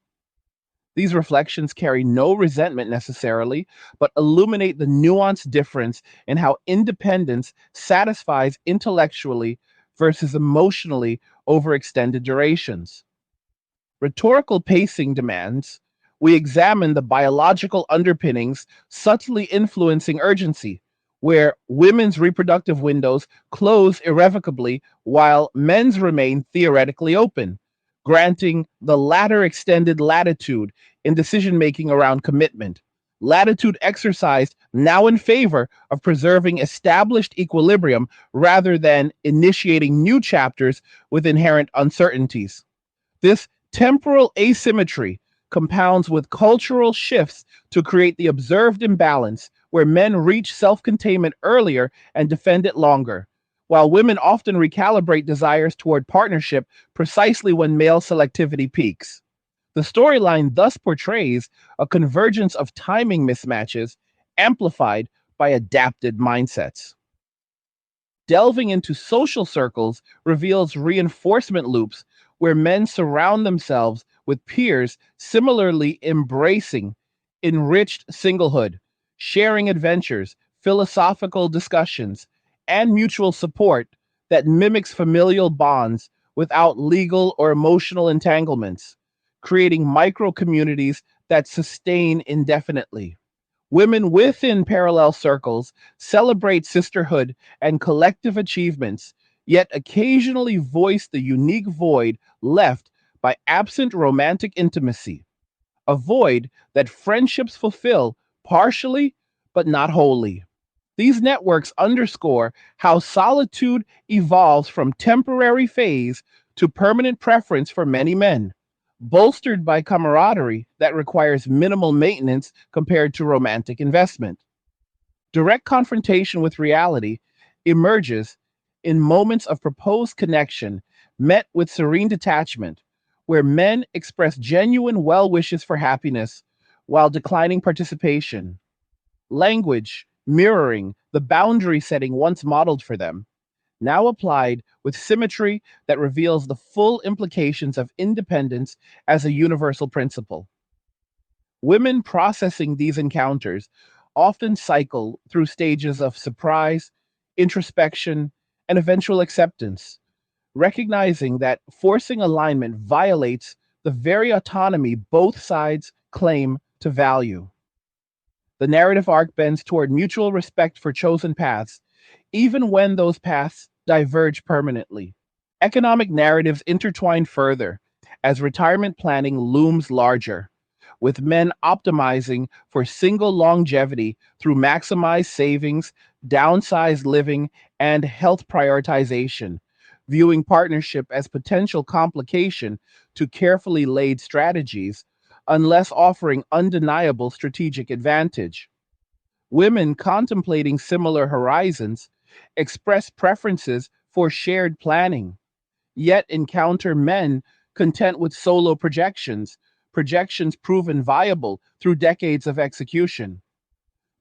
These reflections carry no resentment necessarily, but illuminate the nuanced difference in how independence satisfies intellectually versus emotionally over extended durations. Rhetorical pacing demands We examine the biological underpinnings subtly influencing urgency, where women's reproductive windows close irrevocably while men's remain theoretically open, granting the latter extended latitude in decision making around commitment. Latitude exercised now in favor of preserving established equilibrium rather than initiating new chapters with inherent uncertainties. This temporal asymmetry compounds with cultural shifts to create the observed imbalance where men reach self containment earlier and defend it longer, while women often recalibrate desires toward partnership precisely when male selectivity peaks. The storyline thus portrays a convergence of timing mismatches amplified by adapted mindsets. Delving into social circles reveals reinforcement loops where men surround themselves with peers similarly embracing enriched singlehood, sharing adventures, philosophical discussions, and mutual support that mimics familial bonds without legal or emotional entanglements, creating micro communities that sustain indefinitely. Women within parallel circles celebrate sisterhood and collective achievements, yet occasionally voice the unique void left by absent romantic intimacy, a void that friendships fulfill partially but not wholly. These networks underscore how solitude evolves from temporary phase to permanent preference for many men, bolstered by camaraderie that requires minimal maintenance compared to romantic investment. Direct confrontation with reality emerges in moments of proposed connection met with serene detachment, where men express genuine well wishes for happiness while declining participation. Language mirroring the boundary setting once modeled for them, now applied with symmetry that reveals the full implications of independence as a universal principle. Women processing these encounters often cycle through stages of surprise, introspection, and eventual acceptance, recognizing that forcing alignment violates the very autonomy both sides claim to value. The narrative arc bends toward mutual respect for chosen paths, even when those paths diverge permanently. Economic narratives intertwine further as retirement planning looms larger, with men optimizing for single longevity through maximized savings, downsized living, and health prioritization, viewing partnership as potential complication to carefully laid strategies, unless offering undeniable strategic advantage. Women contemplating similar horizons express preferences for shared planning, yet encounter men content with solo projections, projections proven viable through decades of execution.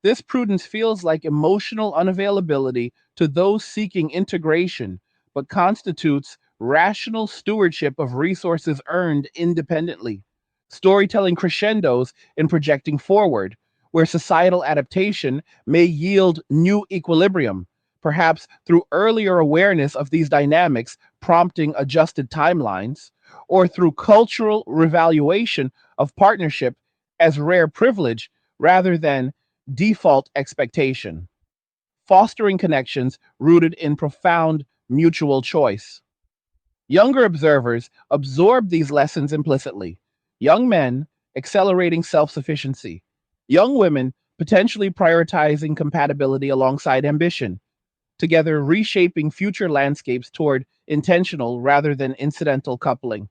This prudence feels like emotional unavailability to those seeking integration, but constitutes rational stewardship of resources earned independently. Storytelling crescendos in projecting forward, where societal adaptation may yield new equilibrium, perhaps through earlier awareness of these dynamics prompting adjusted timelines, or through cultural revaluation of partnership as rare privilege rather than default expectation, fostering connections rooted in profound mutual choice. Younger observers absorb these lessons implicitly. Young men accelerating self sufficiency, young women potentially prioritizing compatibility alongside ambition, together reshaping future landscapes toward intentional rather than incidental coupling.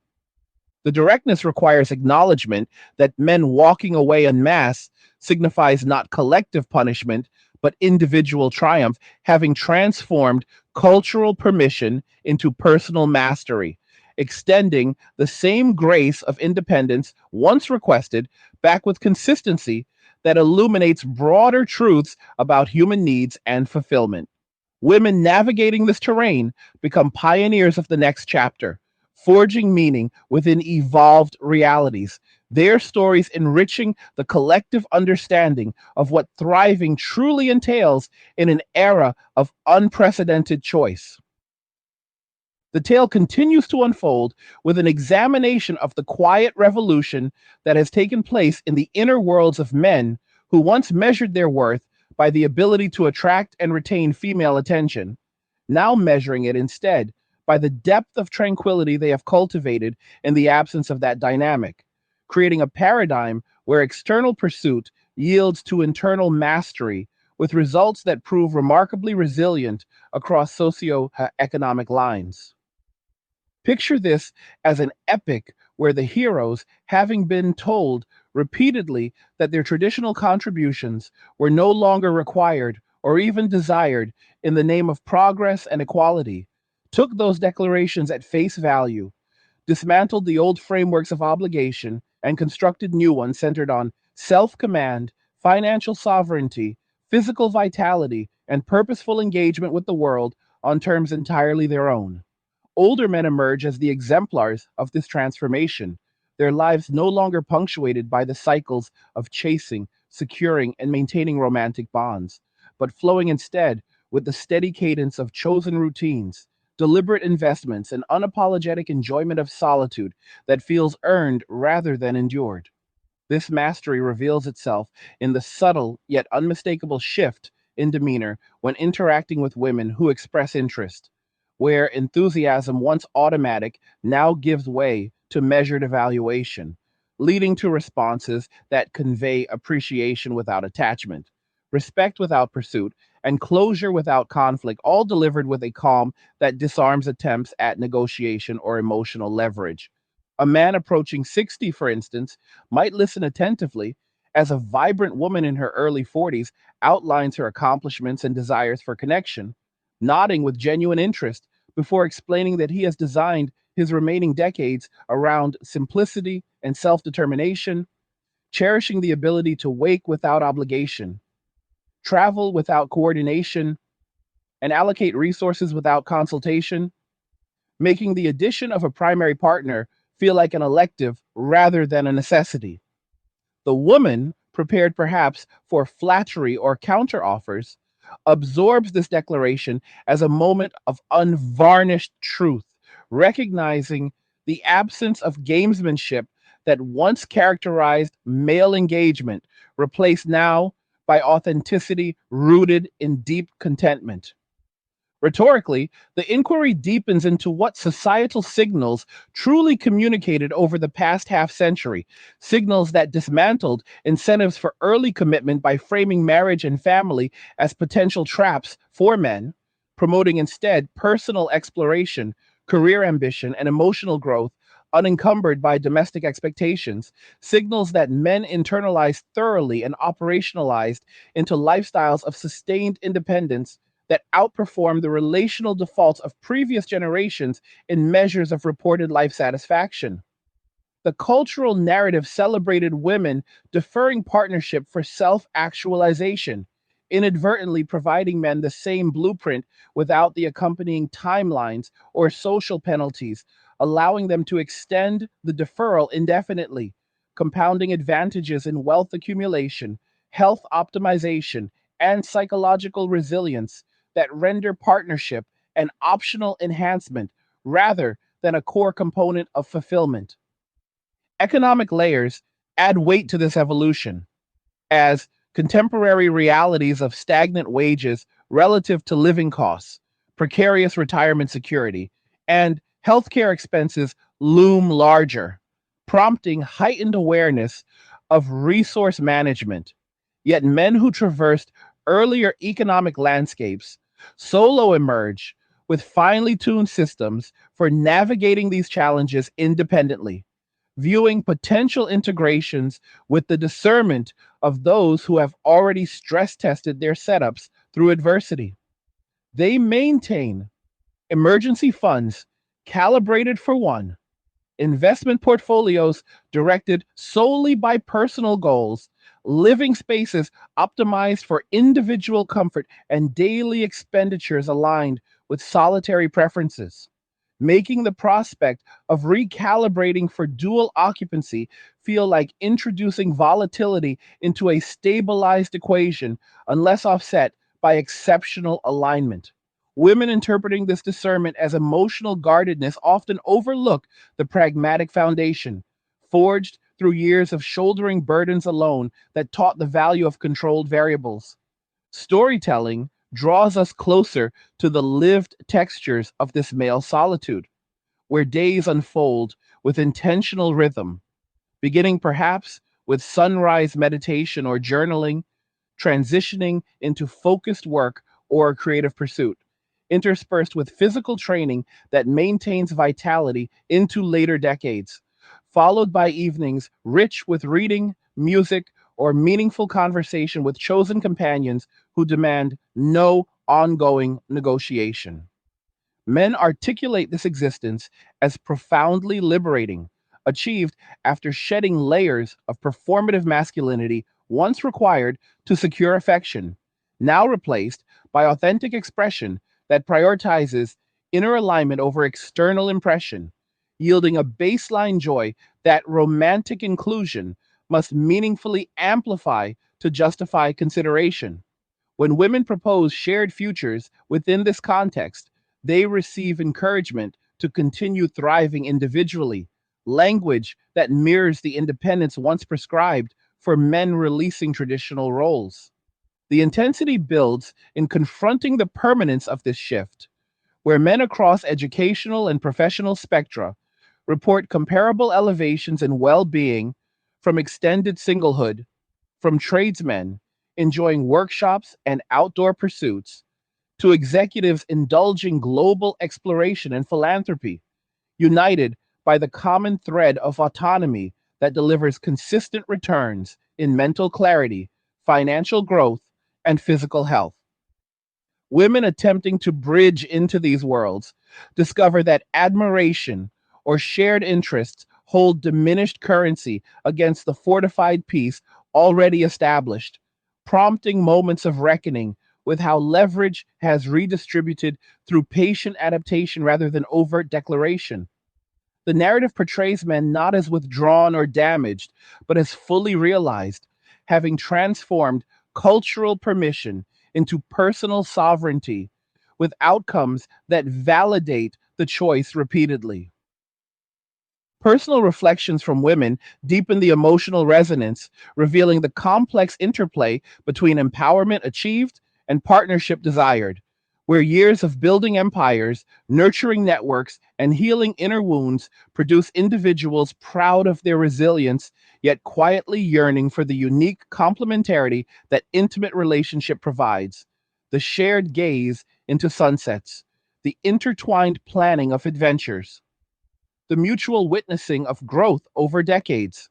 The directness requires acknowledgement that men walking away en masse signifies not collective punishment, but individual triumph, having transformed cultural permission into personal mastery, extending the same grace of independence once requested back with consistency that illuminates broader truths about human needs and fulfillment. Women navigating this terrain become pioneers of the next chapter, forging meaning within evolved realities, their stories enriching the collective understanding of what thriving truly entails in an era of unprecedented choice. The tale continues to unfold with an examination of the quiet revolution that has taken place in the inner worlds of men who once measured their worth by the ability to attract and retain female attention, now measuring it instead by the depth of tranquility they have cultivated in the absence of that dynamic, creating a paradigm where external pursuit yields to internal mastery with results that prove remarkably resilient across socio-economic lines. Picture this as an epic where the heroes, having been told repeatedly that their traditional contributions were no longer required or even desired in the name of progress and equality, took those declarations at face value, dismantled the old frameworks of obligation, and constructed new ones centered on self command, financial sovereignty, physical vitality, and purposeful engagement with the world on terms entirely their own. Older men emerge as the exemplars of this transformation, their lives no longer punctuated by the cycles of chasing, securing, and maintaining romantic bonds, but flowing instead with the steady cadence of chosen routines, deliberate investments, and unapologetic enjoyment of solitude that feels earned rather than endured. This mastery reveals itself in the subtle yet unmistakable shift in demeanor when interacting with women who express interest, where enthusiasm, once automatic, now gives way to measured evaluation, leading to responses that convey appreciation without attachment, respect without pursuit, and closure without conflict, all delivered with a calm that disarms attempts at negotiation or emotional leverage. A man approaching 60, for instance, might listen attentively as a vibrant woman in her early 40s outlines her accomplishments and desires for connection, nodding with genuine interest before explaining that he has designed his remaining decades around simplicity and self determination, cherishing the ability to wake without obligation, travel without coordination, and allocate resources without consultation, making the addition of a primary partner feel like an elective rather than a necessity. The woman, prepared perhaps for flattery or counteroffers, absorbs this declaration as a moment of unvarnished truth, recognizing the absence of gamesmanship that once characterized male engagement, replaced now by authenticity rooted in deep contentment. Rhetorically, the inquiry deepens into what societal signals truly communicated over the past half century, signals that dismantled incentives for early commitment by framing marriage and family as potential traps for men, promoting instead personal exploration, career ambition, and emotional growth unencumbered by domestic expectations, signals that men internalized thoroughly and operationalized into lifestyles of sustained independence that outperform the relational defaults of previous generations in measures of reported life satisfaction. The cultural narrative celebrated women deferring partnership for self actualization, inadvertently providing men the same blueprint without the accompanying timelines or social penalties, allowing them to extend the deferral indefinitely, compounding advantages in wealth accumulation, health optimization, and psychological resilience that render partnership an optional enhancement rather than a core component of fulfillment. Economic layers add weight to this evolution, as contemporary realities of stagnant wages relative to living costs, precarious retirement security, and healthcare expenses loom larger, prompting heightened awareness of resource management. Yet men who traversed earlier economic landscapes solo emerge with finely tuned systems for navigating these challenges independently, viewing potential integrations with the discernment of those who have already stress tested their setups through adversity. They maintain emergency funds calibrated for one, investment portfolios directed solely by personal goals, living spaces optimized for individual comfort, and daily expenditures aligned with solitary preferences, making the prospect of recalibrating for dual occupancy feel like introducing volatility into a stabilized equation unless offset by exceptional alignment. Women interpreting this discernment as emotional guardedness often overlook the pragmatic foundation, forged through years of shouldering burdens alone that taught the value of controlled variables. Storytelling draws us closer to the lived textures of this male solitude, where days unfold with intentional rhythm, beginning perhaps with sunrise meditation or journaling, transitioning into focused work or a creative pursuit, interspersed with physical training that maintains vitality into later decades, followed by evenings rich with reading, music, or meaningful conversation with chosen companions who demand no ongoing negotiation. Men articulate this existence as profoundly liberating, achieved after shedding layers of performative masculinity once required to secure affection, now replaced by authentic expression that prioritizes inner alignment over external impression, yielding a baseline joy that romantic inclusion must meaningfully amplify to justify consideration. When women propose shared futures within this context, they receive encouragement to continue thriving individually, language that mirrors the independence once prescribed for men releasing traditional roles. The intensity builds in confronting the permanence of this shift, where men across educational and professional spectra report comparable elevations in well being from extended singlehood, from tradesmen enjoying workshops and outdoor pursuits to executives indulging global exploration and philanthropy, united by the common thread of autonomy that delivers consistent returns in mental clarity, financial growth, and physical health. Women attempting to bridge into these worlds discover that admiration or shared interests hold diminished currency against the fortified peace already established, prompting moments of reckoning with how leverage has redistributed through patient adaptation rather than overt declaration. The narrative portrays men not as withdrawn or damaged, but as fully realized, having transformed cultural permission into personal sovereignty with outcomes that validate the choice repeatedly. Personal reflections from women deepen the emotional resonance, revealing the complex interplay between empowerment achieved and partnership desired, where years of building empires, nurturing networks, and healing inner wounds produce individuals proud of their resilience, yet quietly yearning for the unique complementarity that intimate relationship provides. The shared gaze into sunsets, the intertwined planning of adventures, the mutual witnessing of growth over decades.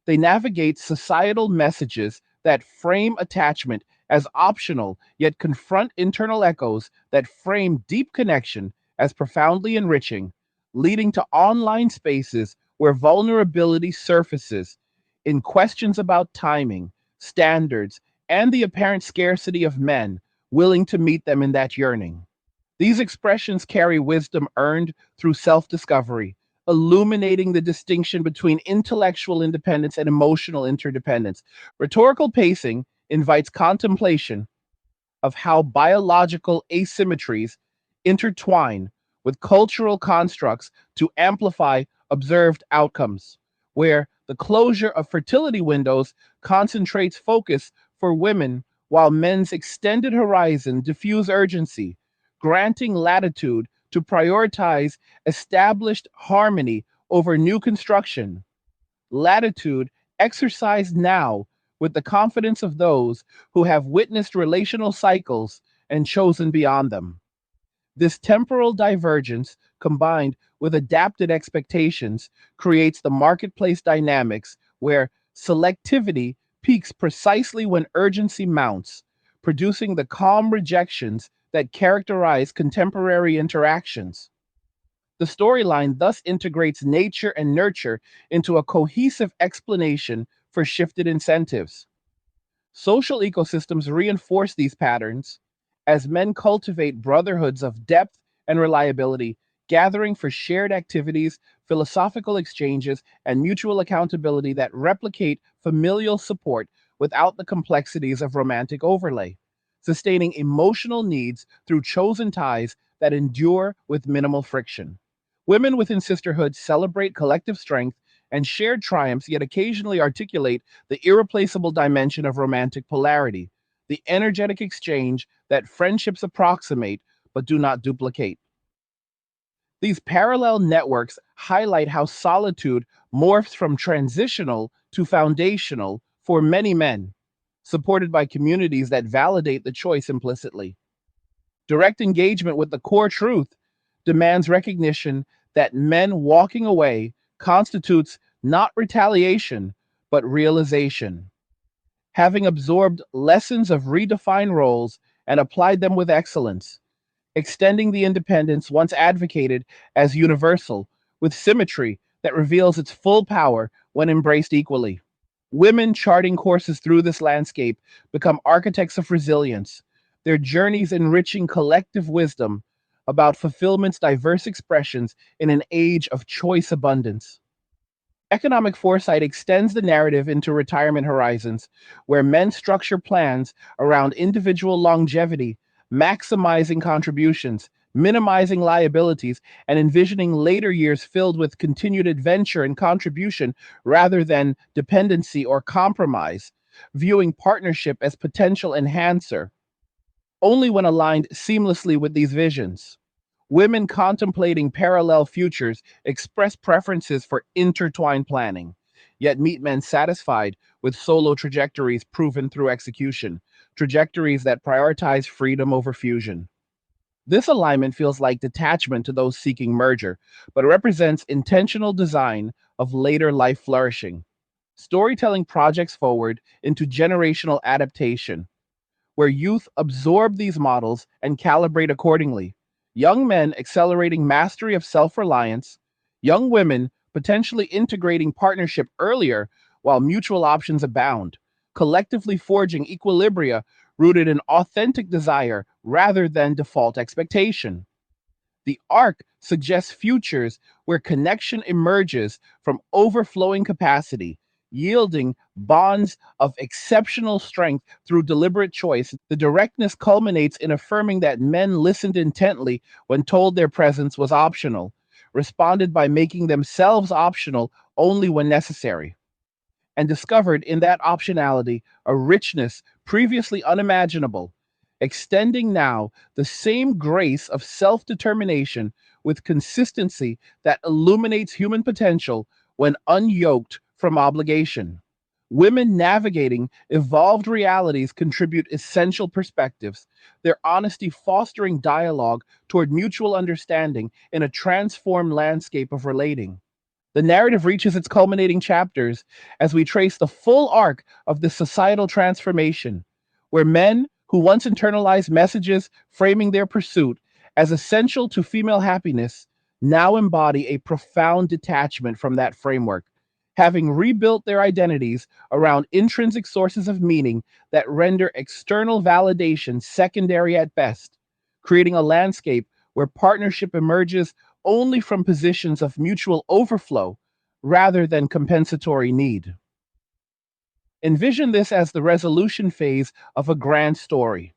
They navigate societal messages that frame attachment as optional, yet confront internal echoes that frame deep connection as profoundly enriching, leading to online spaces where vulnerability surfaces in questions about timing, standards, and the apparent scarcity of men willing to meet them in that yearning. These expressions carry wisdom earned through self discovery, illuminating the distinction between intellectual independence and emotional interdependence. Rhetorical pacing invites contemplation of how biological asymmetries intertwine with cultural constructs to amplify observed outcomes, where the closure of fertility windows concentrates focus for women while men's extended horizon diffuse urgency, granting latitude to prioritize established harmony over new construction, latitude exercised now with the confidence of those who have witnessed relational cycles and chosen beyond them. This temporal divergence, combined with adapted expectations, creates the marketplace dynamics where selectivity peaks precisely when urgency mounts, producing the calm rejections that characterize contemporary interactions. The storyline thus integrates nature and nurture into a cohesive explanation for shifted incentives. Social ecosystems reinforce these patterns as men cultivate brotherhoods of depth and reliability, gathering for shared activities, philosophical exchanges, and mutual accountability that replicate familial support without the complexities of romantic overlay. sustaining emotional needs through chosen ties that endure with minimal friction. Women within sisterhood celebrate collective strength and shared triumphs, yet occasionally articulate the irreplaceable dimension of romantic polarity, the energetic exchange that friendships approximate but do not duplicate. These parallel networks highlight how solitude morphs from transitional to foundational for many men, supported by communities that validate the choice implicitly. Direct engagement with the core truth demands recognition that men walking away constitutes not retaliation, but realization. Having absorbed lessons of redefined roles and applied them with excellence, extending the independence once advocated as universal, with symmetry that reveals its full power when embraced equally. Women charting courses through this landscape become architects of resilience, their journeys enriching collective wisdom about fulfillment's diverse expressions in an age of choice abundance. Economic foresight extends the narrative into retirement horizons, where men structure plans around individual longevity, maximizing contributions, minimizing liabilities, and envisioning later years filled with continued adventure and contribution rather than dependency or compromise, viewing partnership as potential enhancer only when aligned seamlessly with these visions. Women contemplating parallel futures express preferences for intertwined planning, yet meet men satisfied with solo trajectories proven through execution, trajectories that prioritize freedom over fusion. This alignment feels like detachment to those seeking merger, but represents intentional design of later life flourishing. Storytelling projects forward into generational adaptation, where youth absorb these models and calibrate accordingly. Young men accelerating mastery of self reliance, young women potentially integrating partnership earlier while mutual options abound, collectively forging equilibria rooted in authentic desire rather than default expectation. The arc suggests futures where connection emerges from overflowing capacity, yielding bonds of exceptional strength through deliberate choice. The directness culminates in affirming that men listened intently when told their presence was optional, responded by making themselves optional only when necessary, and discovered in that optionality a richness previously unimaginable, extending now the same grace of self determination with consistency that illuminates human potential when unyoked from obligation. Women navigating evolved realities contribute essential perspectives, their honesty fostering dialogue toward mutual understanding in a transformed landscape of relating. The narrative reaches its culminating chapters as we trace the full arc of this societal transformation, where men who once internalized messages framing their pursuit as essential to female happiness now embody a profound detachment from that framework, having rebuilt their identities around intrinsic sources of meaning that render external validation secondary at best, creating a landscape where partnership emerges only from positions of mutual overflow rather than compensatory need. Envision this as the resolution phase of a grand story,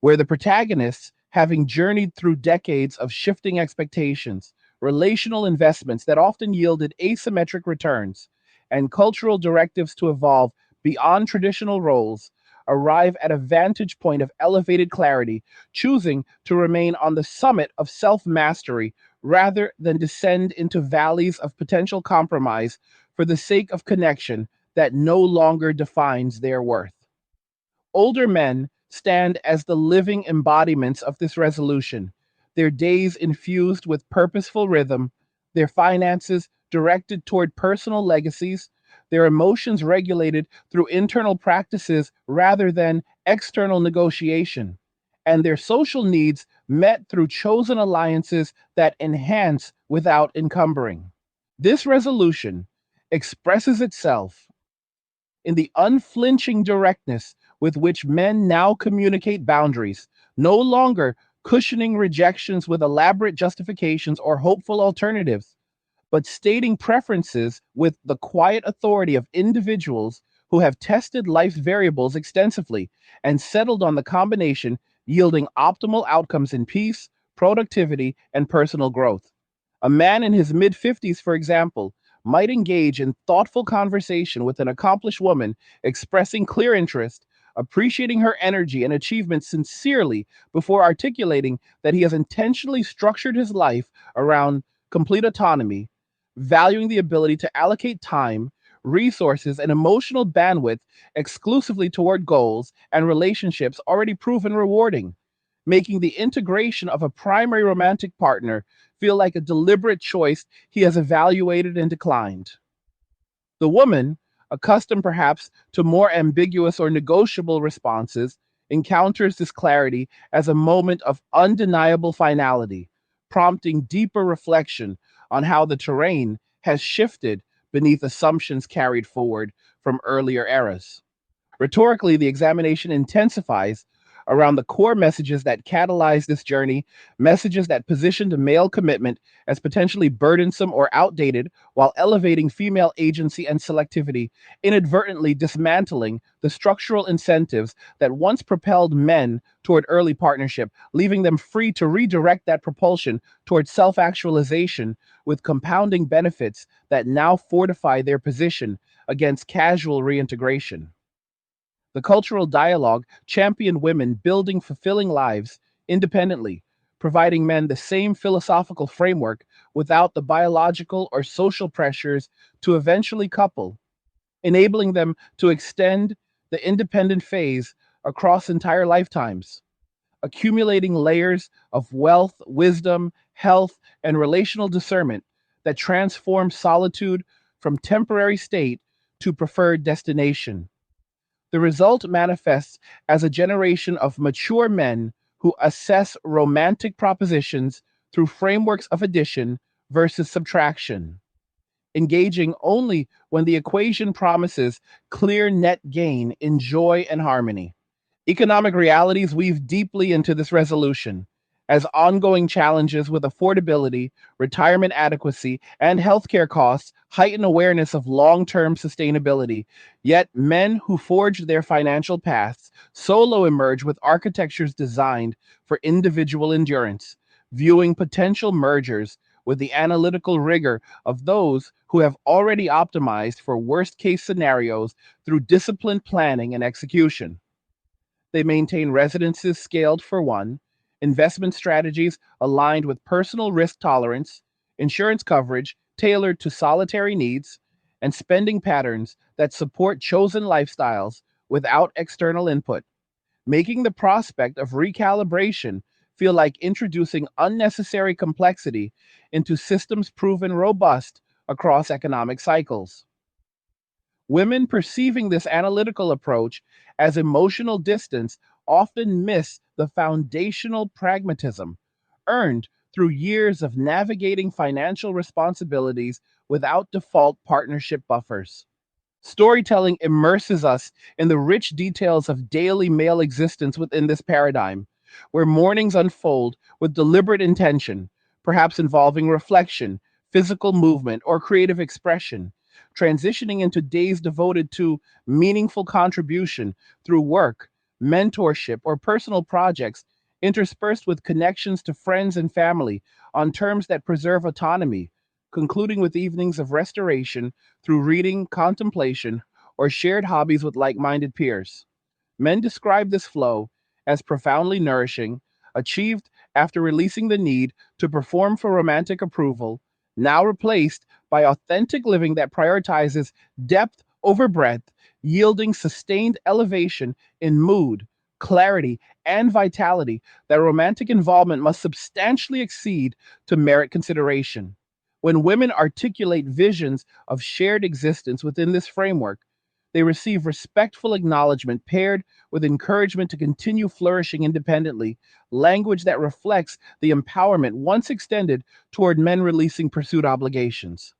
where the protagonists, having journeyed through decades of shifting expectations, relational investments that often yielded asymmetric returns, and cultural directives to evolve beyond traditional roles, arrive at a vantage point of elevated clarity, choosing to remain on the summit of self mastery rather than descend into valleys of potential compromise for the sake of connection that no longer defines their worth. Older men stand as the living embodiments of this resolution, their days infused with purposeful rhythm, their finances directed toward personal legacies, their emotions regulated through internal practices rather than external negotiation, and their social needs met through chosen alliances that enhance without encumbering. This resolution expresses itself in the unflinching directness with which men now communicate boundaries, no longer cushioning rejections with elaborate justifications or hopeful alternatives, but stating preferences with the quiet authority of individuals who have tested life's variables extensively and settled on the combination yielding optimal outcomes in peace, productivity, and personal growth. A man in his mid 50s, for example, might engage in thoughtful conversation with an accomplished woman, expressing clear interest, appreciating her energy and achievements sincerely before articulating that he has intentionally structured his life around complete autonomy, valuing the ability to allocate time, resources, and emotional bandwidth exclusively toward goals and relationships already proven rewarding, making the integration of a primary romantic partner feel like a deliberate choice he has evaluated and declined. The woman, accustomed perhaps to more ambiguous or negotiable responses, encounters this clarity as a moment of undeniable finality, prompting deeper reflection on how the terrain has shifted beneath assumptions carried forward from earlier eras. Rhetorically, the examination intensifies around the core messages that catalyze this journey, messages that positioned male commitment as potentially burdensome or outdated while elevating female agency and selectivity, inadvertently dismantling the structural incentives that once propelled men toward early partnership, leaving them free to redirect that propulsion toward self actualization with compounding benefits that now fortify their position against casual reintegration. The cultural dialogue championed women building fulfilling lives independently, providing men the same philosophical framework without the biological or social pressures to eventually couple, enabling them to extend the independent phase across entire lifetimes, accumulating layers of wealth, wisdom, health, and relational discernment that transform solitude from temporary state to preferred destination. The result manifests as a generation of mature men who assess romantic propositions through frameworks of addition versus subtraction, engaging only when the equation promises clear net gain in joy and harmony. Economic realities weave deeply into this resolution, as ongoing challenges with affordability, retirement adequacy, and healthcare costs heighten awareness of long term sustainability. Yet, men who forged their financial paths solo emerge with architectures designed for individual endurance, viewing potential mergers with the analytical rigor of those who have already optimized for worst case scenarios through disciplined planning and execution. They maintain residences scaled for one, investment strategies aligned with personal risk tolerance, insurance coverage tailored to solitary needs, and spending patterns that support chosen lifestyles without external input, making the prospect of recalibration feel like introducing unnecessary complexity into systems proven robust across economic cycles. Women perceiving this analytical approach as emotional distance often miss the foundational pragmatism earned through years of navigating financial responsibilities without default partnership buffers. Storytelling immerses us in the rich details of daily male existence within this paradigm, where mornings unfold with deliberate intention, perhaps involving reflection, physical movement, or creative expression, transitioning into days devoted to meaningful contribution through work, mentorship, or personal projects, interspersed with connections to friends and family on terms that preserve autonomy, concluding with evenings of restoration through reading, contemplation, or shared hobbies with like minded peers. Men describe this flow as profoundly nourishing, achieved after releasing the need to perform for romantic approval, now replaced by authentic living that prioritizes depth over breadth, yielding sustained elevation in mood, clarity, and vitality that romantic involvement must substantially exceed to merit consideration. When women articulate visions of shared existence within this framework, they receive respectful acknowledgement paired with encouragement to continue flourishing independently, language that reflects the empowerment once extended toward men releasing pursuit obligations.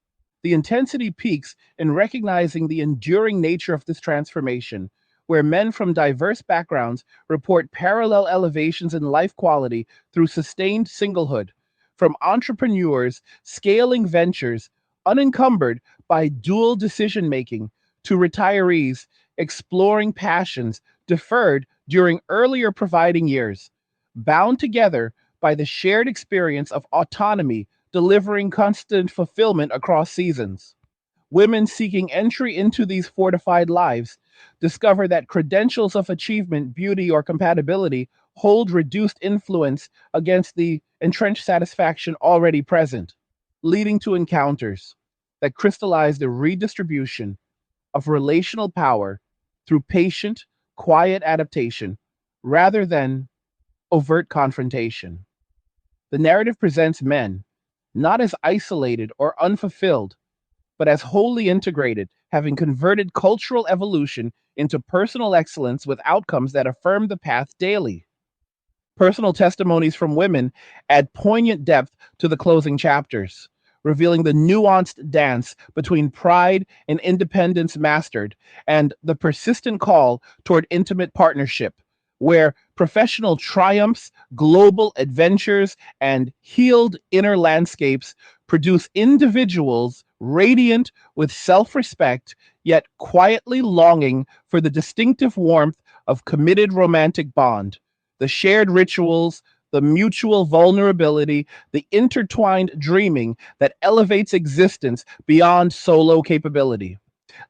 The intensity peaks in recognizing the enduring nature of this transformation, where men from diverse backgrounds report parallel elevations in life quality through sustained singlehood, from entrepreneurs scaling ventures unencumbered by dual decision making to retirees exploring passions deferred during earlier providing years, bound together by the shared experience of autonomy delivering constant fulfillment across seasons. Women seeking entry into these fortified lives discover that credentials of achievement, beauty, or compatibility hold reduced influence against the entrenched satisfaction already present, leading to encounters that crystallize the redistribution of relational power through patient, quiet adaptation rather than overt confrontation. The narrative presents men not as isolated or unfulfilled, but as wholly integrated, having converted cultural evolution into personal excellence with outcomes that affirm the path daily. Personal testimonies from women add poignant depth to the closing chapters, revealing the nuanced dance between pride and independence mastered and the persistent call toward intimate partnership, where professional triumphs, global adventures, and healed inner landscapes produce individuals radiant with self respect, yet quietly longing for the distinctive warmth of committed romantic bond, the shared rituals, the mutual vulnerability, the intertwined dreaming that elevates existence beyond solo capability.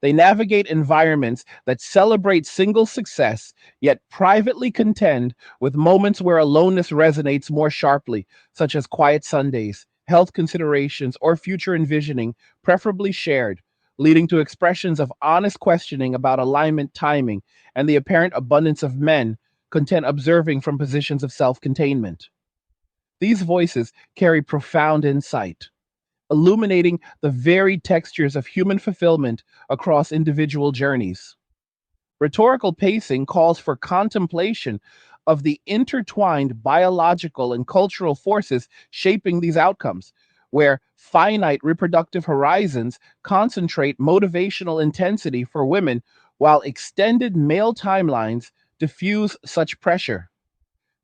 They navigate environments that celebrate single success, yet privately contend with moments where aloneness resonates more sharply, such as quiet Sundays, health considerations, or future envisioning, preferably shared, leading to expressions of honest questioning about alignment timing and the apparent abundance of men content observing from positions of self containment. These voices carry profound insight, illuminating the varied textures of human fulfillment across individual journeys. Rhetorical pacing calls for contemplation of the intertwined biological and cultural forces shaping these outcomes, where finite reproductive horizons concentrate motivational intensity for women, while extended male timelines diffuse such pressure,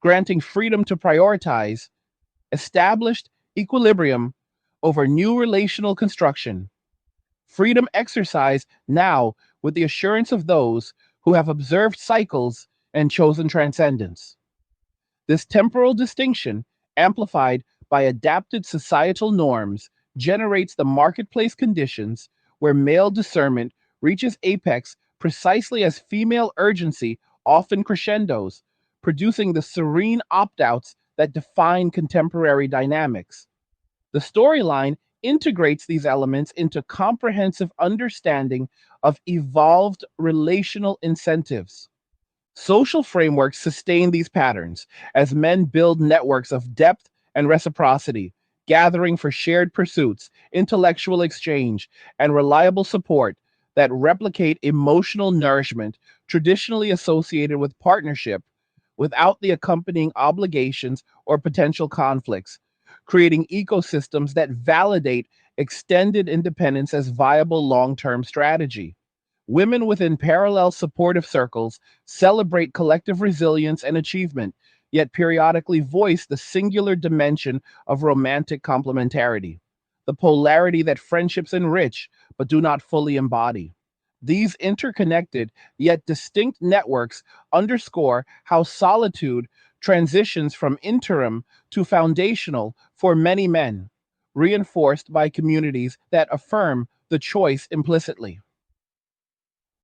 granting freedom to prioritize established equilibrium over new relational construction. Freedom exercised now with the assurance of those who have observed cycles and chosen transcendence. This temporal distinction, amplified by adapted societal norms, generates the marketplace conditions where male discernment reaches apex precisely as female urgency often crescendos, producing the serene opt outs that define contemporary dynamics. The storyline integrates these elements into comprehensive understanding of evolved relational incentives. Social frameworks sustain these patterns as men build networks of depth and reciprocity, gathering for shared pursuits, intellectual exchange, and reliable support that replicate emotional nourishment traditionally associated with partnership without the accompanying obligations or potential conflicts, creating ecosystems that validate extended independence as viable long term strategy. Women within parallel supportive circles celebrate collective resilience and achievement, yet periodically voice the singular dimension of romantic complementarity, the polarity that friendships enrich but do not fully embody. These interconnected yet distinct networks underscore how solitude transitions from interim to foundational for many men, reinforced by communities that affirm the choice implicitly.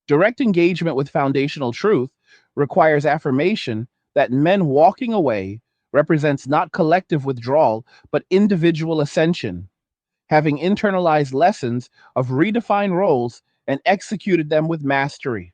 Direct engagement with foundational truth requires affirmation that men walking away represents not collective withdrawal, but individual ascension, having internalized lessons of redefined roles and executed them with mastery,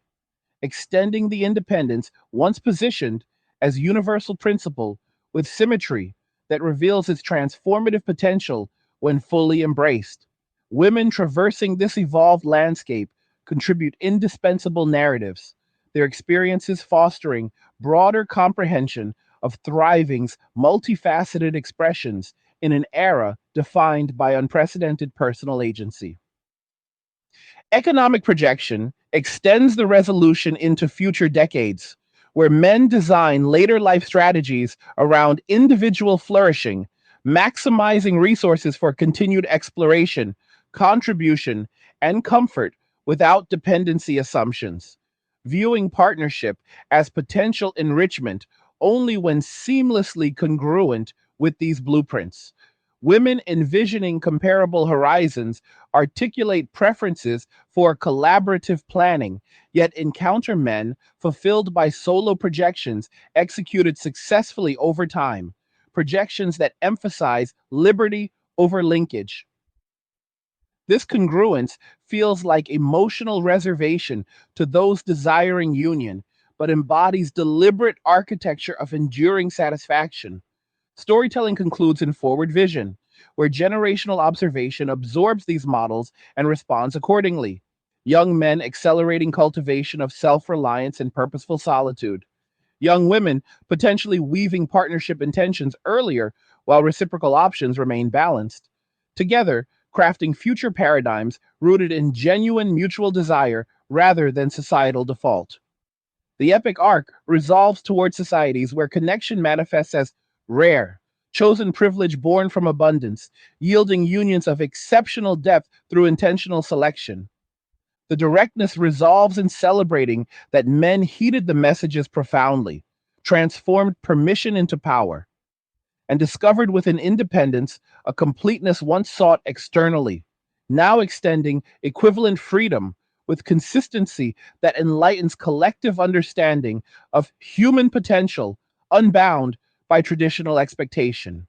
extending the independence once positioned as universal principle with symmetry that reveals its transformative potential when fully embraced. Women traversing this evolved landscape contribute indispensable narratives, their experiences fostering broader comprehension of thriving's multifaceted expressions in an era defined by unprecedented personal agency. Economic projection extends the resolution into future decades, where men design later life strategies around individual flourishing, maximizing resources for continued exploration, contribution, and comfort without dependency assumptions, viewing partnership as potential enrichment only when seamlessly congruent with these blueprints. Women envisioning comparable horizons articulate preferences for collaborative planning, yet encounter men fulfilled by solo projections executed successfully over time, projections that emphasize liberty over linkage. This congruence feels like emotional reservation to those desiring union, but embodies deliberate architecture of enduring satisfaction. Storytelling concludes in forward vision, where generational observation absorbs these models and responds accordingly. Young men accelerating cultivation of self reliance and purposeful solitude. Young women potentially weaving partnership intentions earlier while reciprocal options remain balanced. Together, crafting future paradigms rooted in genuine mutual desire rather than societal default. The epic arc resolves toward societies where connection manifests as rare, chosen privilege born from abundance, yielding unions of exceptional depth through intentional selection. The directness resolves in celebrating that men heeded the messages profoundly, transformed permission into power, and discovered within independence a completeness once sought externally, now extending equivalent freedom with consistency that enlightens collective understanding of human potential unbound by traditional expectation.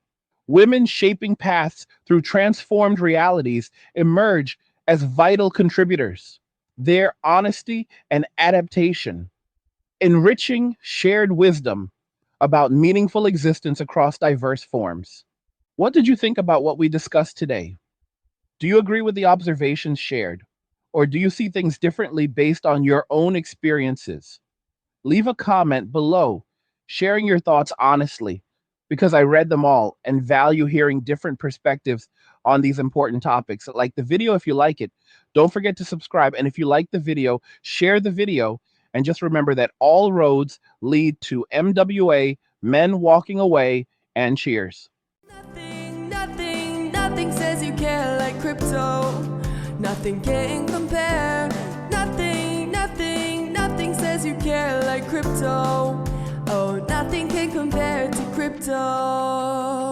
Women shaping paths through transformed realities emerge as vital contributors. Their honesty and adaptation, enriching shared wisdom about meaningful existence across diverse forms. What did you think about what we discussed today? Do you agree with the observations shared? Or do you see things differently based on your own experiences? Leave a comment below, sharing your thoughts honestly, because I read them all and value hearing different perspectives on these important topics. Like the video if you like it. Don't forget to subscribe. And if you like the video, share the video. And just remember that all roads lead to MWA, men walking away, and cheers. Nothing says you care like crypto. Nothing can compare. Nothing says you care like crypto. Oh, nothing can compare to crypto.